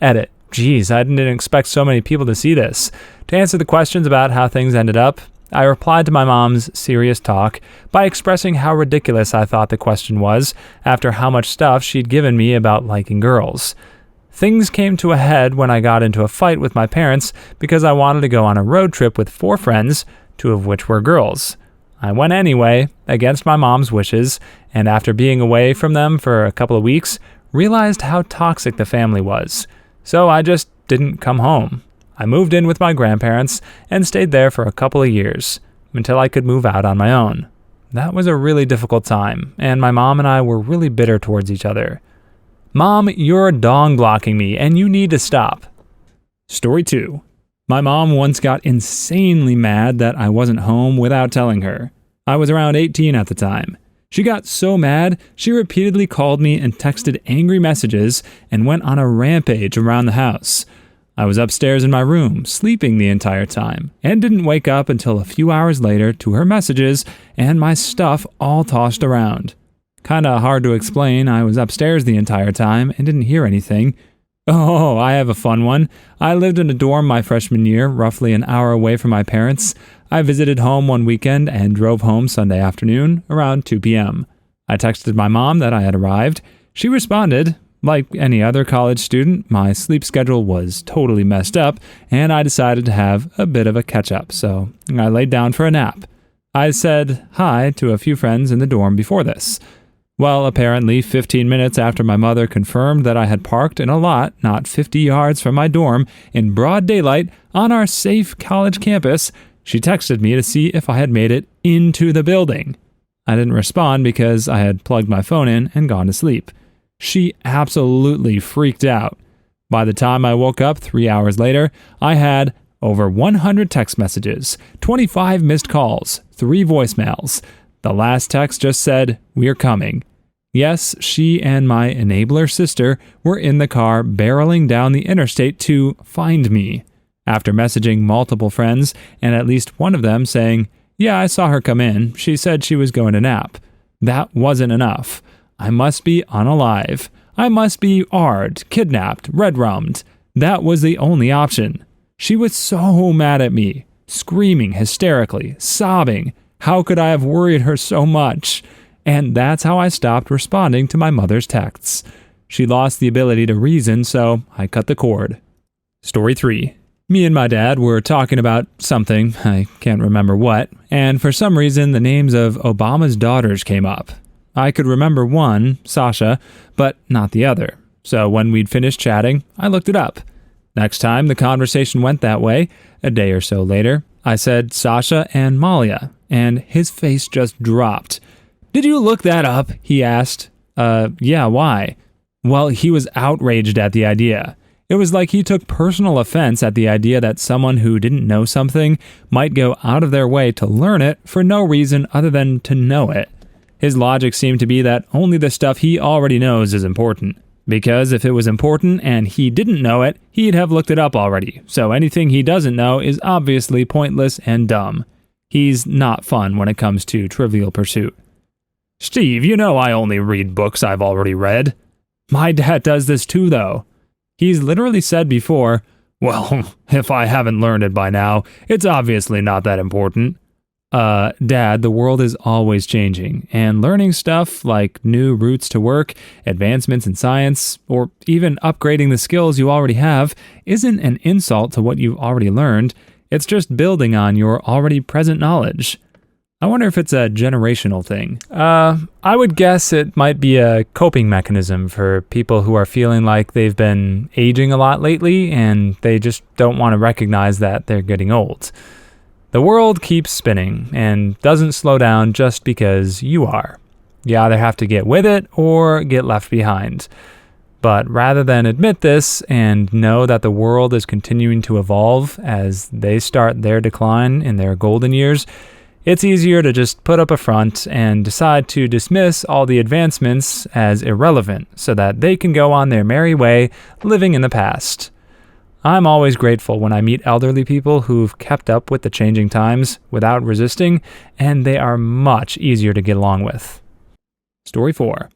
Edit. Geez, I didn't expect so many people to see this. To answer the questions about how things ended up, I replied to my mom's serious talk by expressing how ridiculous I thought the question was after how much stuff she'd given me about liking girls. Things came to a head when I got into a fight with my parents because I wanted to go on a road trip with 4 friends, 2 of which were girls. I went anyway, against my mom's wishes, and after being away from them for a couple of weeks, realized how toxic the family was. So I just didn't come home. I moved in with my grandparents and stayed there for a couple of years, until I could move out on my own. That was a really difficult time, and my mom and I were really bitter towards each other. Mom, you're dong blocking me, and you need to stop. Story 2. My mom once got insanely mad that I wasn't home without telling her. I was around 18 at the time. She got so mad, she repeatedly called me and texted angry messages and went on a rampage around the house. I was upstairs in my room, sleeping the entire time, and didn't wake up until a few hours later to her messages and my stuff all tossed around. Kinda hard to explain, I was upstairs the entire time and didn't hear anything. Oh, I have a fun one. I lived in a dorm my freshman year, roughly an hour away from my parents. I visited home one weekend and drove home Sunday afternoon around 2 p.m. I texted my mom that I had arrived. She responded. Like any other college student, my sleep schedule was totally messed up, and I decided to have a bit of a catch-up, so I laid down for a nap. I said hi to a few friends in the dorm before this. Well, apparently 15 minutes after my mother confirmed that I had parked in a lot not 50 yards from my dorm in broad daylight on our safe college campus, she texted me to see if I had made it into the building. I didn't respond because I had plugged my phone in and gone to sleep. She absolutely freaked out. By the time I woke up 3 hours later, I had over 100 text messages, 25 missed calls, 3 voicemails. The last text just said, "We're coming." Yes, she and my enabler sister were in the car barreling down the interstate to find me. After messaging multiple friends and at least one of them saying, "Yeah, I saw her come in. She said she was going to nap." That wasn't enough. I must be unalive. I must be AR'd, kidnapped, red-rummed. That was the only option. She was so mad at me. screaming hysterically, sobbing. How could I have worried her so much? And that's how I stopped responding to my mother's texts. She lost the ability to reason, so I cut the cord. Story 3. Me and my dad were talking about something, I can't remember what, and for some reason the names of Obama's daughters came up. I could remember one, Sasha, but not the other. So when we'd finished chatting, I looked it up. Next time the conversation went that way, a day or so later, I said Sasha and Malia, and his face just dropped. "Did you look that up?" he asked. Yeah, why? Well, he was outraged at the idea. It was like he took personal offense at the idea that someone who didn't know something might go out of their way to learn it for no reason other than to know it. His logic seemed to be that only the stuff he already knows is important. Because if it was important and he didn't know it, he'd have looked it up already. So anything he doesn't know is obviously pointless and dumb. He's not fun when it comes to Trivial Pursuit. "Steve, you know I only read books I've already read." My dad does this too, though. He's literally said before, "Well, if I haven't learned it by now, it's obviously not that important." Dad, the world is always changing, and learning stuff like new routes to work, advancements in science, or even upgrading the skills you already have isn't an insult to what you've already learned. It's just building on your already present knowledge. I wonder if it's a generational thing. I would guess it might be a coping mechanism for people who are feeling like they've been aging a lot lately and they just don't want to recognize that they're getting old. The world keeps spinning and doesn't slow down just because you are. You either have to get with it or get left behind. But rather than admit this and know that the world is continuing to evolve as they start their decline in their golden years, it's easier to just put up a front and decide to dismiss all the advancements as irrelevant so that they can go on their merry way living in the past. I'm always grateful when I meet elderly people who've kept up with the changing times without resisting, and they are much easier to get along with. Story 4.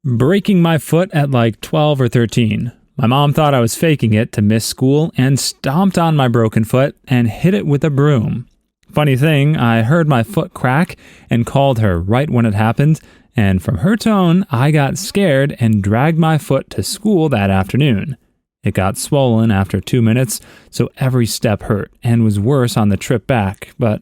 Breaking my foot at like 12 or 13. My mom thought I was faking it to miss school and stomped on my broken foot and hit it with a broom. Funny thing, I heard my foot crack and called her right when it happened, and from her tone, I got scared and dragged my foot to school that afternoon. It got swollen after 2 minutes, so every step hurt and was worse on the trip back, but,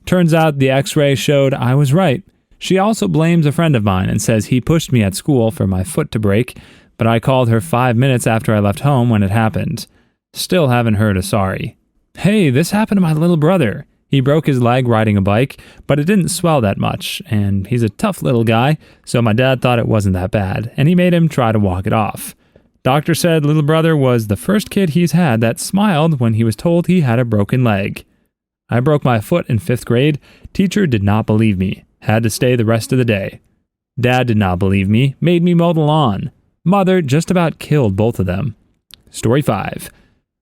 turns out the x-ray showed I was right. She also blames a friend of mine and says he pushed me at school for my foot to break, but I called her 5 minutes after I left home when it happened. Still haven't heard a sorry. Hey, this happened to my little brother. He broke his leg riding a bike, but it didn't swell that much, and he's a tough little guy, so my dad thought it wasn't that bad, and he made him try to walk it off. Doctor said little brother was the first kid he's had that smiled when he was told he had a broken leg. I broke my foot in 5th grade. Teacher did not believe me. Had to stay the rest of the day. Dad did not believe me, made me mow the lawn. Mother just about killed both of them. Story 5.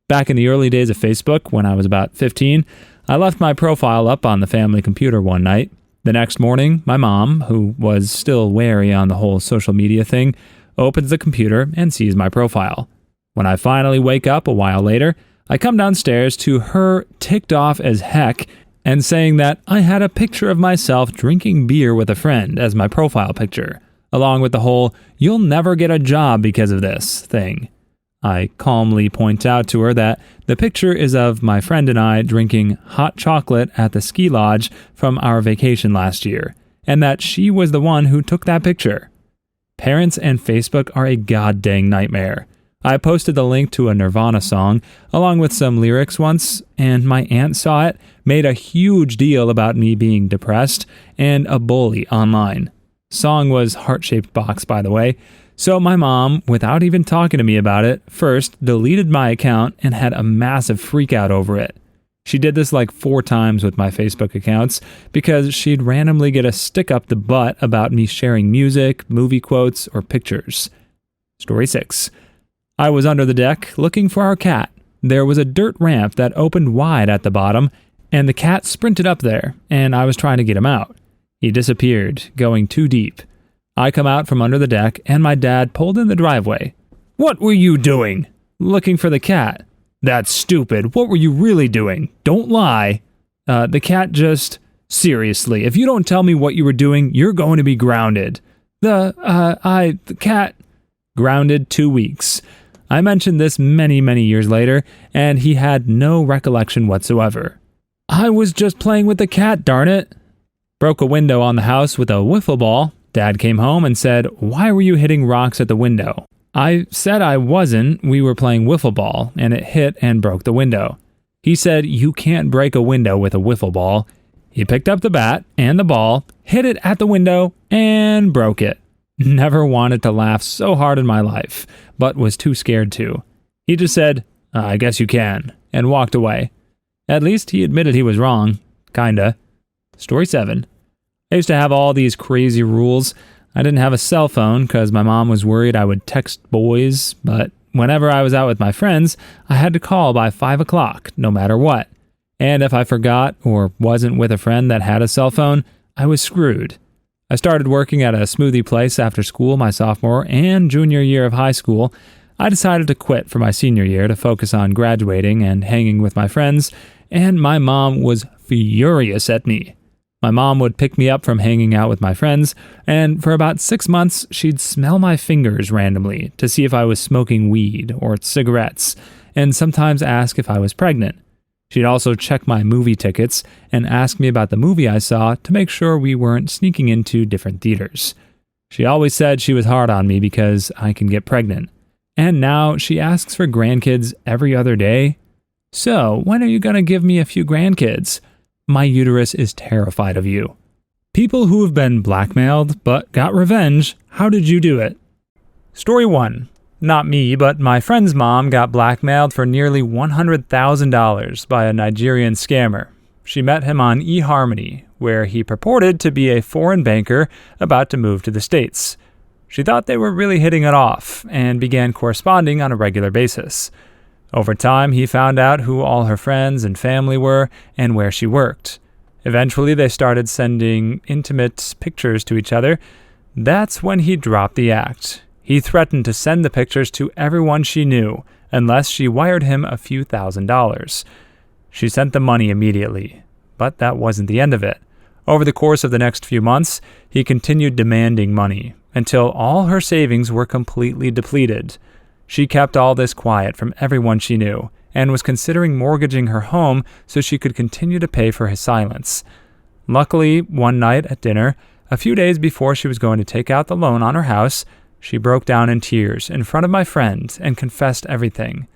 Back in the early days of Facebook, when I was about 15, I left my profile up on the family computer one night. The next morning, my mom, who was still wary on the whole social media thing, opens the computer and sees my profile. When I finally wake up a while later, I come downstairs to her ticked off as heck and saying that I had a picture of myself drinking beer with a friend as my profile picture, along with the whole "you'll never get a job because of this" thing. I calmly point out to her that the picture is of my friend and I drinking hot chocolate at the ski lodge from our vacation last year, and that she was the one who took that picture. Parents and Facebook are a goddamn nightmare. I posted the link to a Nirvana song, along with some lyrics once, and my aunt saw it, made a huge deal about me being depressed, and a bully online. Song was Heart-Shaped Box, by the way. So my mom, without even talking to me about it, first deleted my account and had a massive freak out over it. She did this like 4 times with my Facebook accounts because she'd randomly get a stick up the butt about me sharing music, movie quotes, or pictures. Story 6. I was under the deck looking for our cat. There was a dirt ramp that opened wide at the bottom, and the cat sprinted up there, and I was trying to get him out. He disappeared, going too deep. I come out from under the deck, and my dad pulled in the driveway. "What were you doing?" "Looking for the cat." That's stupid. What were you really doing? Don't lie. The cat just... Seriously, if you don't tell me what you were doing, you're going to be grounded. The cat... Grounded 2 weeks. I mentioned this many, many years later, and he had no recollection whatsoever. I was just playing with the cat, darn it. Broke a window on the house with a wiffle ball. Dad came home and said, "Why were you hitting rocks at the window?" I said I wasn't. We were playing wiffle ball, and it hit and broke the window. He said, "You can't break a window with a wiffle ball." He picked up the bat and the ball, hit it at the window, and broke it. Never wanted to laugh so hard in my life, but was too scared to. He just said, "I guess you can," and walked away. At least he admitted he was wrong. Kinda. Story 7. I used to have all these crazy rules. I didn't have a cell phone because my mom was worried I would text boys, but whenever I was out with my friends, I had to call by 5 o'clock, no matter what. And if I forgot or wasn't with a friend that had a cell phone, I was screwed. I started working at a smoothie place after school my sophomore and junior year of high school. I decided to quit for my senior year to focus on graduating and hanging with my friends, and my mom was furious at me. My mom would pick me up from hanging out with my friends, and for about 6 months, she'd smell my fingers randomly to see if I was smoking weed or cigarettes, and sometimes ask if I was pregnant. She'd also check my movie tickets and ask me about the movie I saw to make sure we weren't sneaking into different theaters. She always said she was hard on me because I can get pregnant. And now she asks for grandkids every other day. So, when are you going to give me a few grandkids? My uterus is terrified of you. People who have been blackmailed but got revenge, how did you do it? Story 1. Not me, but my friend's mom got blackmailed for nearly $100,000 by a Nigerian scammer. She met him on eHarmony, where he purported to be a foreign banker about to move to the States. She thought they were really hitting it off and began corresponding on a regular basis. Over time, he found out who all her friends and family were and where she worked. Eventually, they started sending intimate pictures to each other. That's when he dropped the act. He threatened to send the pictures to everyone she knew, unless she wired him a few $1,000s. She sent the money immediately, but that wasn't the end of it. Over the course of the next few months, he continued demanding money, until all her savings were completely depleted. She kept all this quiet from everyone she knew, and was considering mortgaging her home so she could continue to pay for his silence. Luckily, one night at dinner, a few days before she was going to take out the loan on her house, she broke down in tears in front of my friend and confessed everything.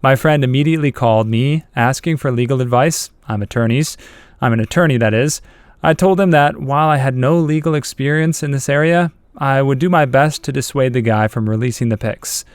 My friend immediately called me, asking for legal advice. I'm an attorney, that is. I told him that while I had no legal experience in this area, I would do my best to dissuade the guy from releasing the pics.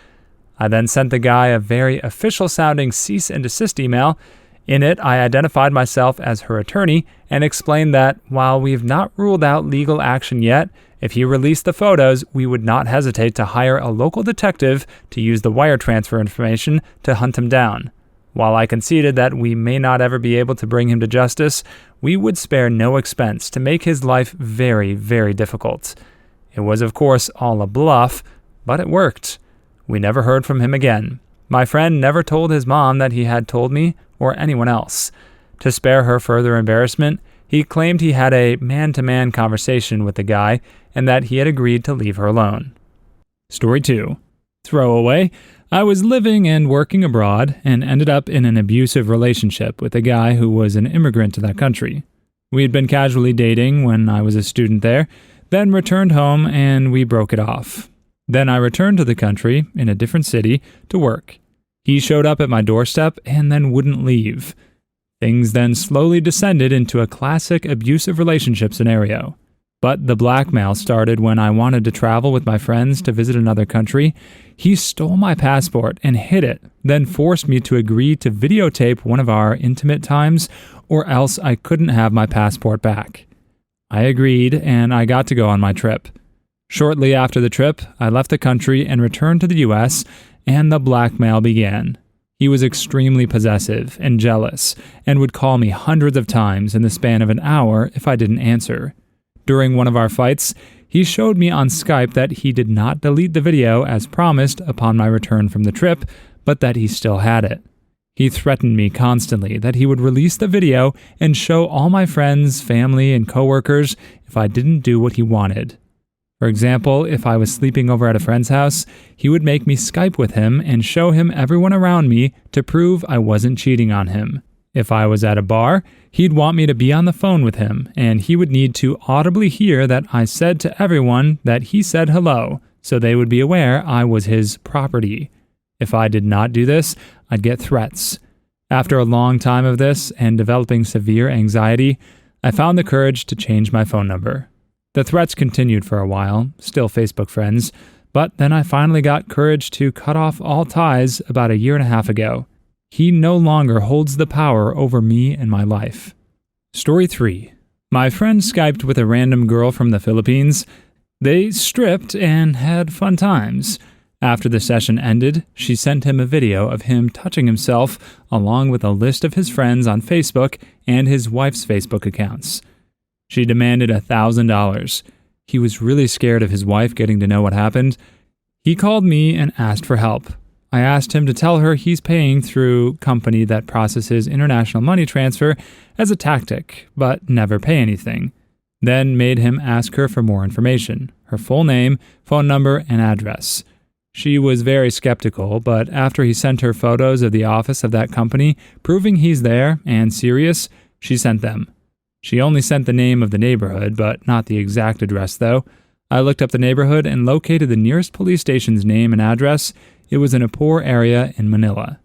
I then sent the guy a very official-sounding cease and desist email. In it, I identified myself as her attorney and explained that while we've not ruled out legal action yet, if he released the photos, we would not hesitate to hire a local detective to use the wire transfer information to hunt him down. While I conceded that we may not ever be able to bring him to justice, we would spare no expense to make his life very, very difficult. It was, of course, all a bluff, but it worked. We never heard from him again. My friend never told his mom that he had told me or anyone else. To spare her further embarrassment, he claimed he had a man-to-man conversation with the guy and that he had agreed to leave her alone. Story 2. Throwaway. I was living and working abroad and ended up in an abusive relationship with a guy who was an immigrant to that country. We had been casually dating when I was a student there, then returned home and we broke it off. Then I returned to the country, in a different city, to work. He showed up at my doorstep and then wouldn't leave. Things then slowly descended into a classic abusive relationship scenario. But the blackmail started when I wanted to travel with my friends to visit another country. He stole my passport and hid it, then forced me to agree to videotape one of our intimate times, or else I couldn't have my passport back. I agreed, and I got to go on my trip. Shortly after the trip, I left the country and returned to the US, and the blackmail began. He was extremely possessive and jealous, and would call me hundreds of times in the span of an hour if I didn't answer. During one of our fights, he showed me on Skype that he did not delete the video as promised upon my return from the trip, but that he still had it. He threatened me constantly that he would release the video and show all my friends, family, and coworkers if I didn't do what he wanted. For example, if I was sleeping over at a friend's house, he would make me Skype with him and show him everyone around me to prove I wasn't cheating on him. If I was at a bar, he'd want me to be on the phone with him, and he would need to audibly hear that I said to everyone that he said hello, so they would be aware I was his property. If I did not do this, I'd get threats. After a long time of this and developing severe anxiety, I found the courage to change my phone number. The threats continued for a while, still Facebook friends, but then I finally got courage to cut off all ties about a year and a half ago. He no longer holds the power over me and my life. Story 3. My friend Skyped with a random girl from the Philippines. They stripped and had fun times. After the session ended, she sent him a video of him touching himself along with a list of his friends on Facebook and his wife's Facebook accounts. She demanded $1,000. He was really scared of his wife getting to know what happened. He called me and asked for help. I asked him to tell her he's paying through company that processes international money transfer as a tactic, but never pay anything. Then made him ask her for more information, her full name, phone number, and address. She was very skeptical, but after he sent her photos of the office of that company, proving he's there and serious, she sent them. She only sent the name of the neighborhood, but not the exact address though. I looked up the neighborhood and located the nearest police station's name and address. It was in a poor area in Manila.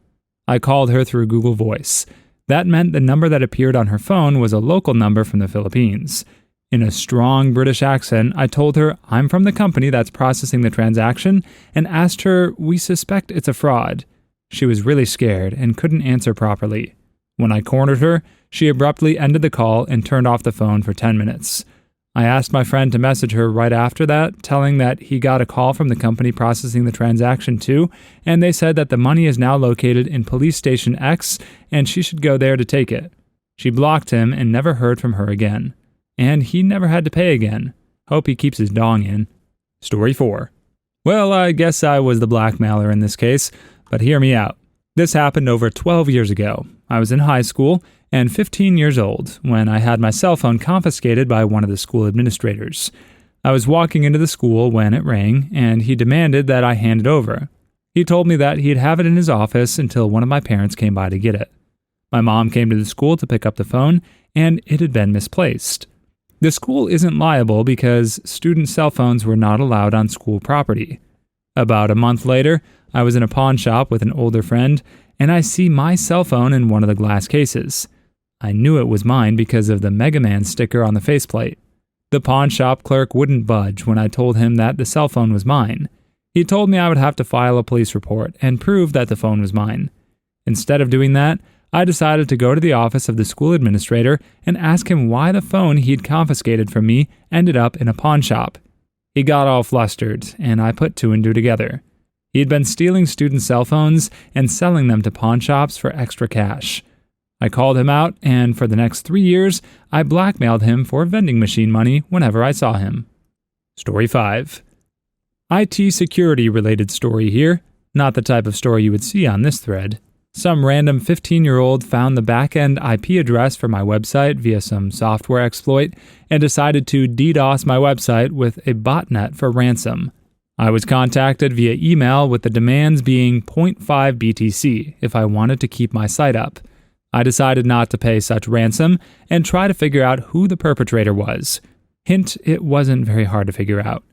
I called her through Google Voice. That meant the number that appeared on her phone was a local number from the Philippines. In a strong British accent, I told her I'm from the company that's processing the transaction and asked her we suspect it's a fraud. She was really scared and couldn't answer properly. When I cornered her, she abruptly ended the call and turned off the phone for 10 minutes. I asked my friend to message her right after that, telling that he got a call from the company processing the transaction too, and they said that the money is now located in Police Station X and she should go there to take it. She blocked him and never heard from her again. And he never had to pay again. Hope he keeps his dong in. Story 4. Well, I guess I was the blackmailer in this case, but hear me out. This happened over 12 years ago. I was in high school and 15 years old when I had my cell phone confiscated by one of the school administrators. I was walking into the school when it rang, and he demanded that I hand it over. He told me that he'd have it in his office until one of my parents came by to get it. My mom came to the school to pick up the phone, and it had been misplaced. The school isn't liable because student cell phones were not allowed on school property. About a month later, I was in a pawn shop with an older friend, and I see my cell phone in one of the glass cases. I knew it was mine because of the Mega Man sticker on the faceplate. The pawn shop clerk wouldn't budge when I told him that the cell phone was mine. He told me I would have to file a police report and prove that the phone was mine. Instead of doing that, I decided to go to the office of the school administrator and ask him why the phone he'd confiscated from me ended up in a pawn shop. He got all flustered, and I put two and two together. He'd been stealing student cell phones and selling them to pawn shops for extra cash. I called him out, and for the next 3 years, I blackmailed him for vending machine money whenever I saw him. Story 5. IT security-related story here, not the type of story you would see on this thread. Some random 15-year-old found the back-end IP address for my website via some software exploit and decided to DDoS my website with a botnet for ransom. I was contacted via email with the demands being 0.5 BTC if I wanted to keep my site up. I decided not to pay such ransom and try to figure out who the perpetrator was. Hint, it wasn't very hard to figure out.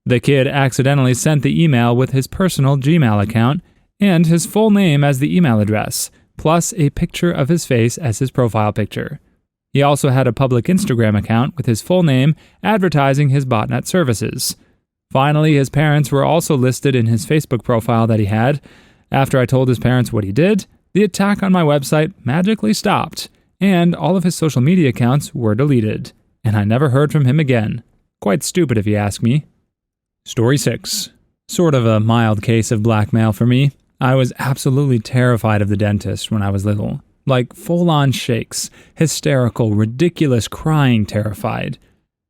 The kid accidentally sent the email with his personal Gmail account and his full name as the email address, plus a picture of his face as his profile picture. He also had a public Instagram account with his full name advertising his botnet services. Finally, his parents were also listed in his Facebook profile that he had. After I told his parents what he did, the attack on my website magically stopped, and all of his social media accounts were deleted, and I never heard from him again. Quite stupid if you ask me. Story 6. Sort of a mild case of blackmail for me. I was absolutely terrified of the dentist when I was little. Like full-on shakes, hysterical, ridiculous crying terrified.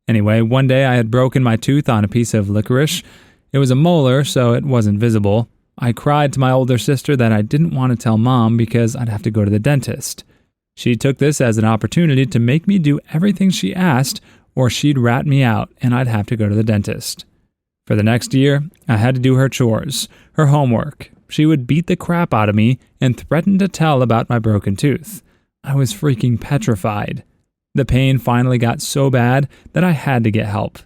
Anyway, one day I had broken my tooth on a piece of licorice. It was a molar, so it wasn't visible. I cried to my older sister that I didn't want to tell Mom because I'd have to go to the dentist. She took this as an opportunity to make me do everything she asked, or she'd rat me out and I'd have to go to the dentist. For the next year, I had to do her chores, her homework. She would beat the crap out of me and threaten to tell about my broken tooth. I was freaking petrified. The pain finally got so bad that I had to get help.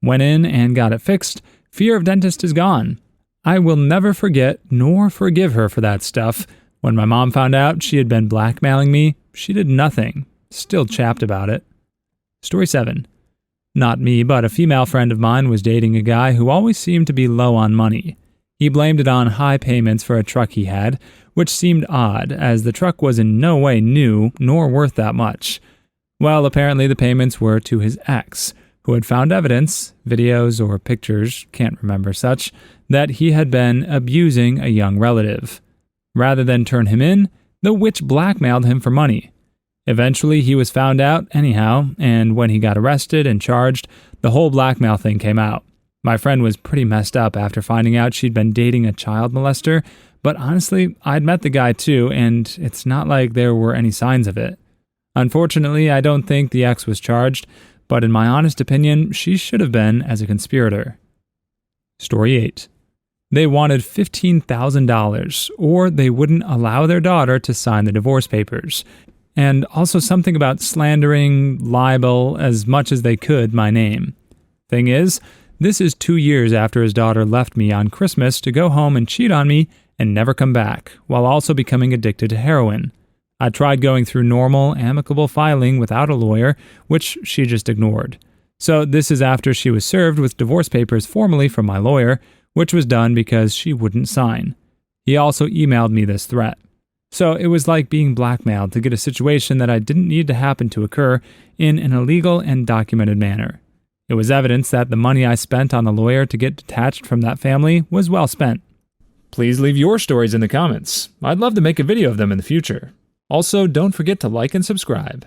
Went in and got it fixed. Fear of dentist is gone. I will never forget nor forgive her for that stuff. When my mom found out she had been blackmailing me, she did nothing. Still chapped about it. Story 7. Not me, but a female friend of mine was dating a guy who always seemed to be low on money. He blamed it on high payments for a truck he had, which seemed odd, as the truck was in no way new nor worth that much. Well, apparently the payments were to his ex, who had found evidence, videos or pictures, can't remember such, that he had been abusing a young relative. Rather than turn him in, the witch blackmailed him for money. Eventually, he was found out anyhow, and when he got arrested and charged, the whole blackmail thing came out. My friend was pretty messed up after finding out she'd been dating a child molester, but honestly, I'd met the guy too, and it's not like there were any signs of it. Unfortunately, I don't think the ex was charged, but in my honest opinion, she should have been as a conspirator. Story 8. They wanted $15,000, or they wouldn't allow their daughter to sign the divorce papers. And also something about slandering, libel, as much as they could my name. Thing is, this is 2 years after his daughter left me on Christmas to go home and cheat on me and never come back, while also becoming addicted to heroin. I tried going through normal, amicable filing without a lawyer, which she just ignored. So this is after she was served with divorce papers formally from my lawyer, which was done because she wouldn't sign. He also emailed me this threat. So it was like being blackmailed to get a situation that I didn't need to happen to occur in an illegal and documented manner. It was evidence that the money I spent on the lawyer to get detached from that family was well spent. Please leave your stories in the comments. I'd love to make a video of them in the future. Also, don't forget to like and subscribe.